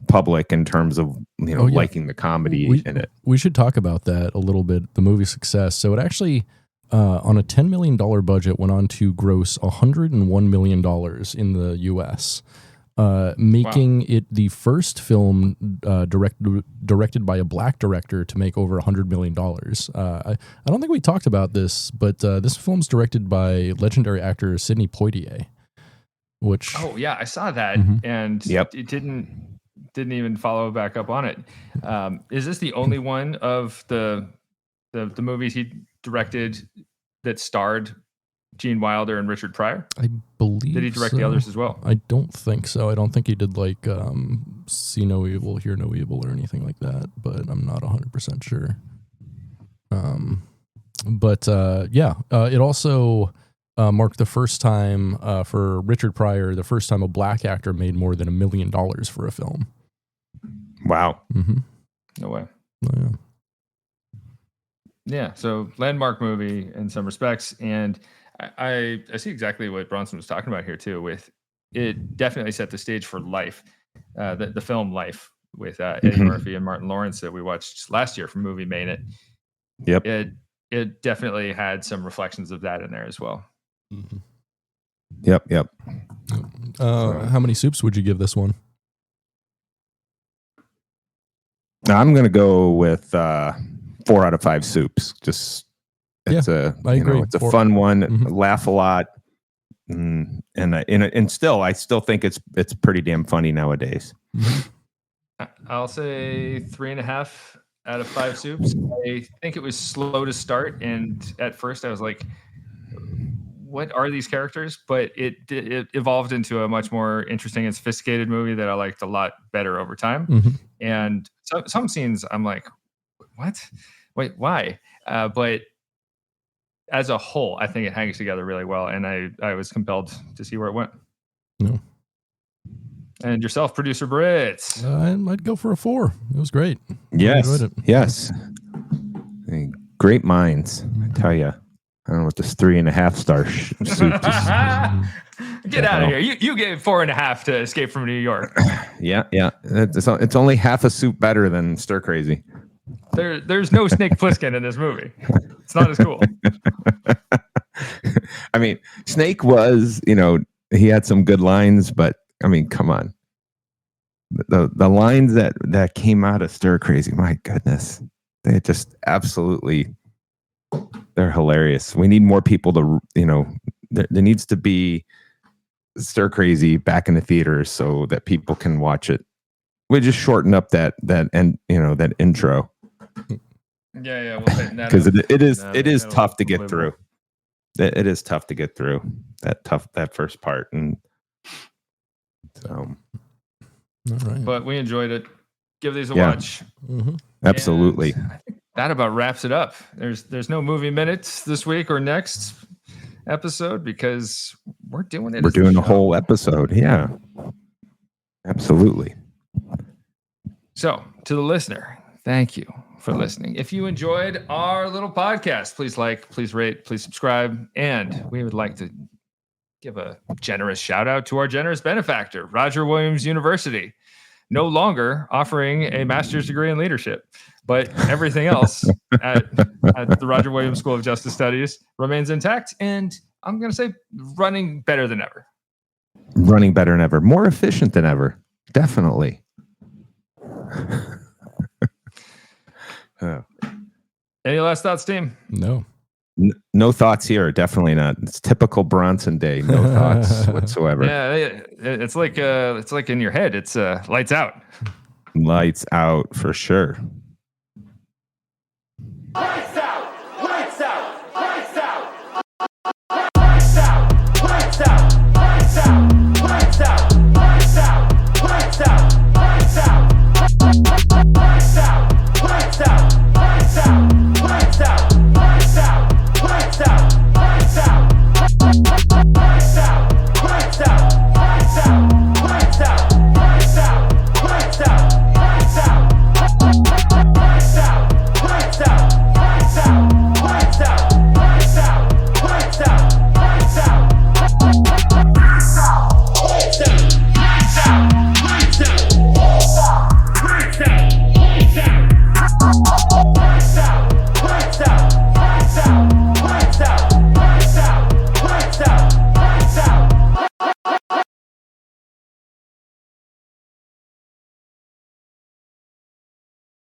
[SPEAKER 2] public in terms of liking the comedy in it.
[SPEAKER 6] We should talk about that a little bit. The movie's success. So it actually, on a $10 million budget, went on to gross $101 million in the U.S. Making it the first film directed by a black director to make over $100 million. I don't think we talked about this, but this film's directed by legendary actor Sidney Poitier. Which
[SPEAKER 1] I saw that, and it didn't even follow back up on it. Is this the only one of the movies he directed that starred Gene Wilder and Richard Pryor?
[SPEAKER 6] I believe.
[SPEAKER 1] Did he direct the others as well?
[SPEAKER 6] I don't think so. I don't think he did like See No Evil, Hear No Evil or anything like that, but I'm not 100% sure. It also marked the first time for Richard Pryor, the first time a black actor made more than $1 million for a film.
[SPEAKER 2] Wow.
[SPEAKER 6] Mm-hmm.
[SPEAKER 1] No way.
[SPEAKER 6] Oh, yeah.
[SPEAKER 1] Yeah, so landmark movie in some respects, and I see exactly what Bronson was talking about here too. With it, definitely set the stage for Life, the film Life with Eddie Murphy and Martin Lawrence that we watched last year from movie Maynute.
[SPEAKER 2] Yep.
[SPEAKER 1] It definitely had some reflections of that in there as well.
[SPEAKER 6] Mm-hmm.
[SPEAKER 2] Yep.
[SPEAKER 6] How many soups would you give this one?
[SPEAKER 2] I'm going to go with 4 out of 5 soups. Just it's
[SPEAKER 6] I agree.
[SPEAKER 2] It's a fun one. Laugh a lot, and still, I still think it's pretty damn funny nowadays.
[SPEAKER 1] I'll say 3.5 out of 5 soups. I think it was slow to start, and at first I was like, what are these characters? But it evolved into a much more interesting and sophisticated movie that I liked a lot better over time. And some scenes I'm like, what? Wait, why? But as a whole, I think it hangs together really well, and I was compelled to see where it went.
[SPEAKER 6] No.
[SPEAKER 2] And yourself, producer Brits?
[SPEAKER 6] I'd go for a 4. It was great.
[SPEAKER 2] Yes.
[SPEAKER 6] I enjoyed it.
[SPEAKER 2] Yes. Great minds, I tell you. I don't know what this 3.5 star soup is.
[SPEAKER 1] Get out of here. You gave 4.5 to Escape from New York.
[SPEAKER 2] Yeah. It's only half a soup better than Stir Crazy.
[SPEAKER 1] There's no Snake Plissken in this movie. It's not as cool.
[SPEAKER 2] I mean, Snake was, he had some good lines, but I mean, come on. The lines that came out of Stir Crazy, my goodness. They just absolutely, they're hilarious. We need more people to, there needs to be Stir Crazy back in the theaters so that people can watch it. We just shorten up that intro.
[SPEAKER 1] Yeah, we'll tighten that
[SPEAKER 2] because
[SPEAKER 1] up.
[SPEAKER 2] it is tough to get through. It is tough to get through that first part, and so.
[SPEAKER 6] All right.
[SPEAKER 1] But we enjoyed it. Give these a watch.
[SPEAKER 6] Mm-hmm.
[SPEAKER 2] Absolutely.
[SPEAKER 1] And I think that about wraps it up. There's no movie minutes this week or next episode because we're doing it.
[SPEAKER 2] We're doing a whole episode. Yeah. Absolutely.
[SPEAKER 1] So, to the listener, thank you for listening. If you enjoyed our little podcast, please like, please rate, please subscribe. And we would like to give a generous shout out to our generous benefactor, Roger Williams University. No longer offering a master's degree in leadership, but everything else at the Roger Williams School of Justice Studies remains intact. And I'm going to say running better than ever.
[SPEAKER 2] Running better than ever. More efficient than ever. Definitely.
[SPEAKER 1] Any last thoughts, team?
[SPEAKER 6] No.
[SPEAKER 2] No thoughts here. Definitely not. It's typical Bronson day. No thoughts whatsoever.
[SPEAKER 1] Yeah, it's like in your head. It's lights out.
[SPEAKER 2] Lights out for sure.
[SPEAKER 5] Lights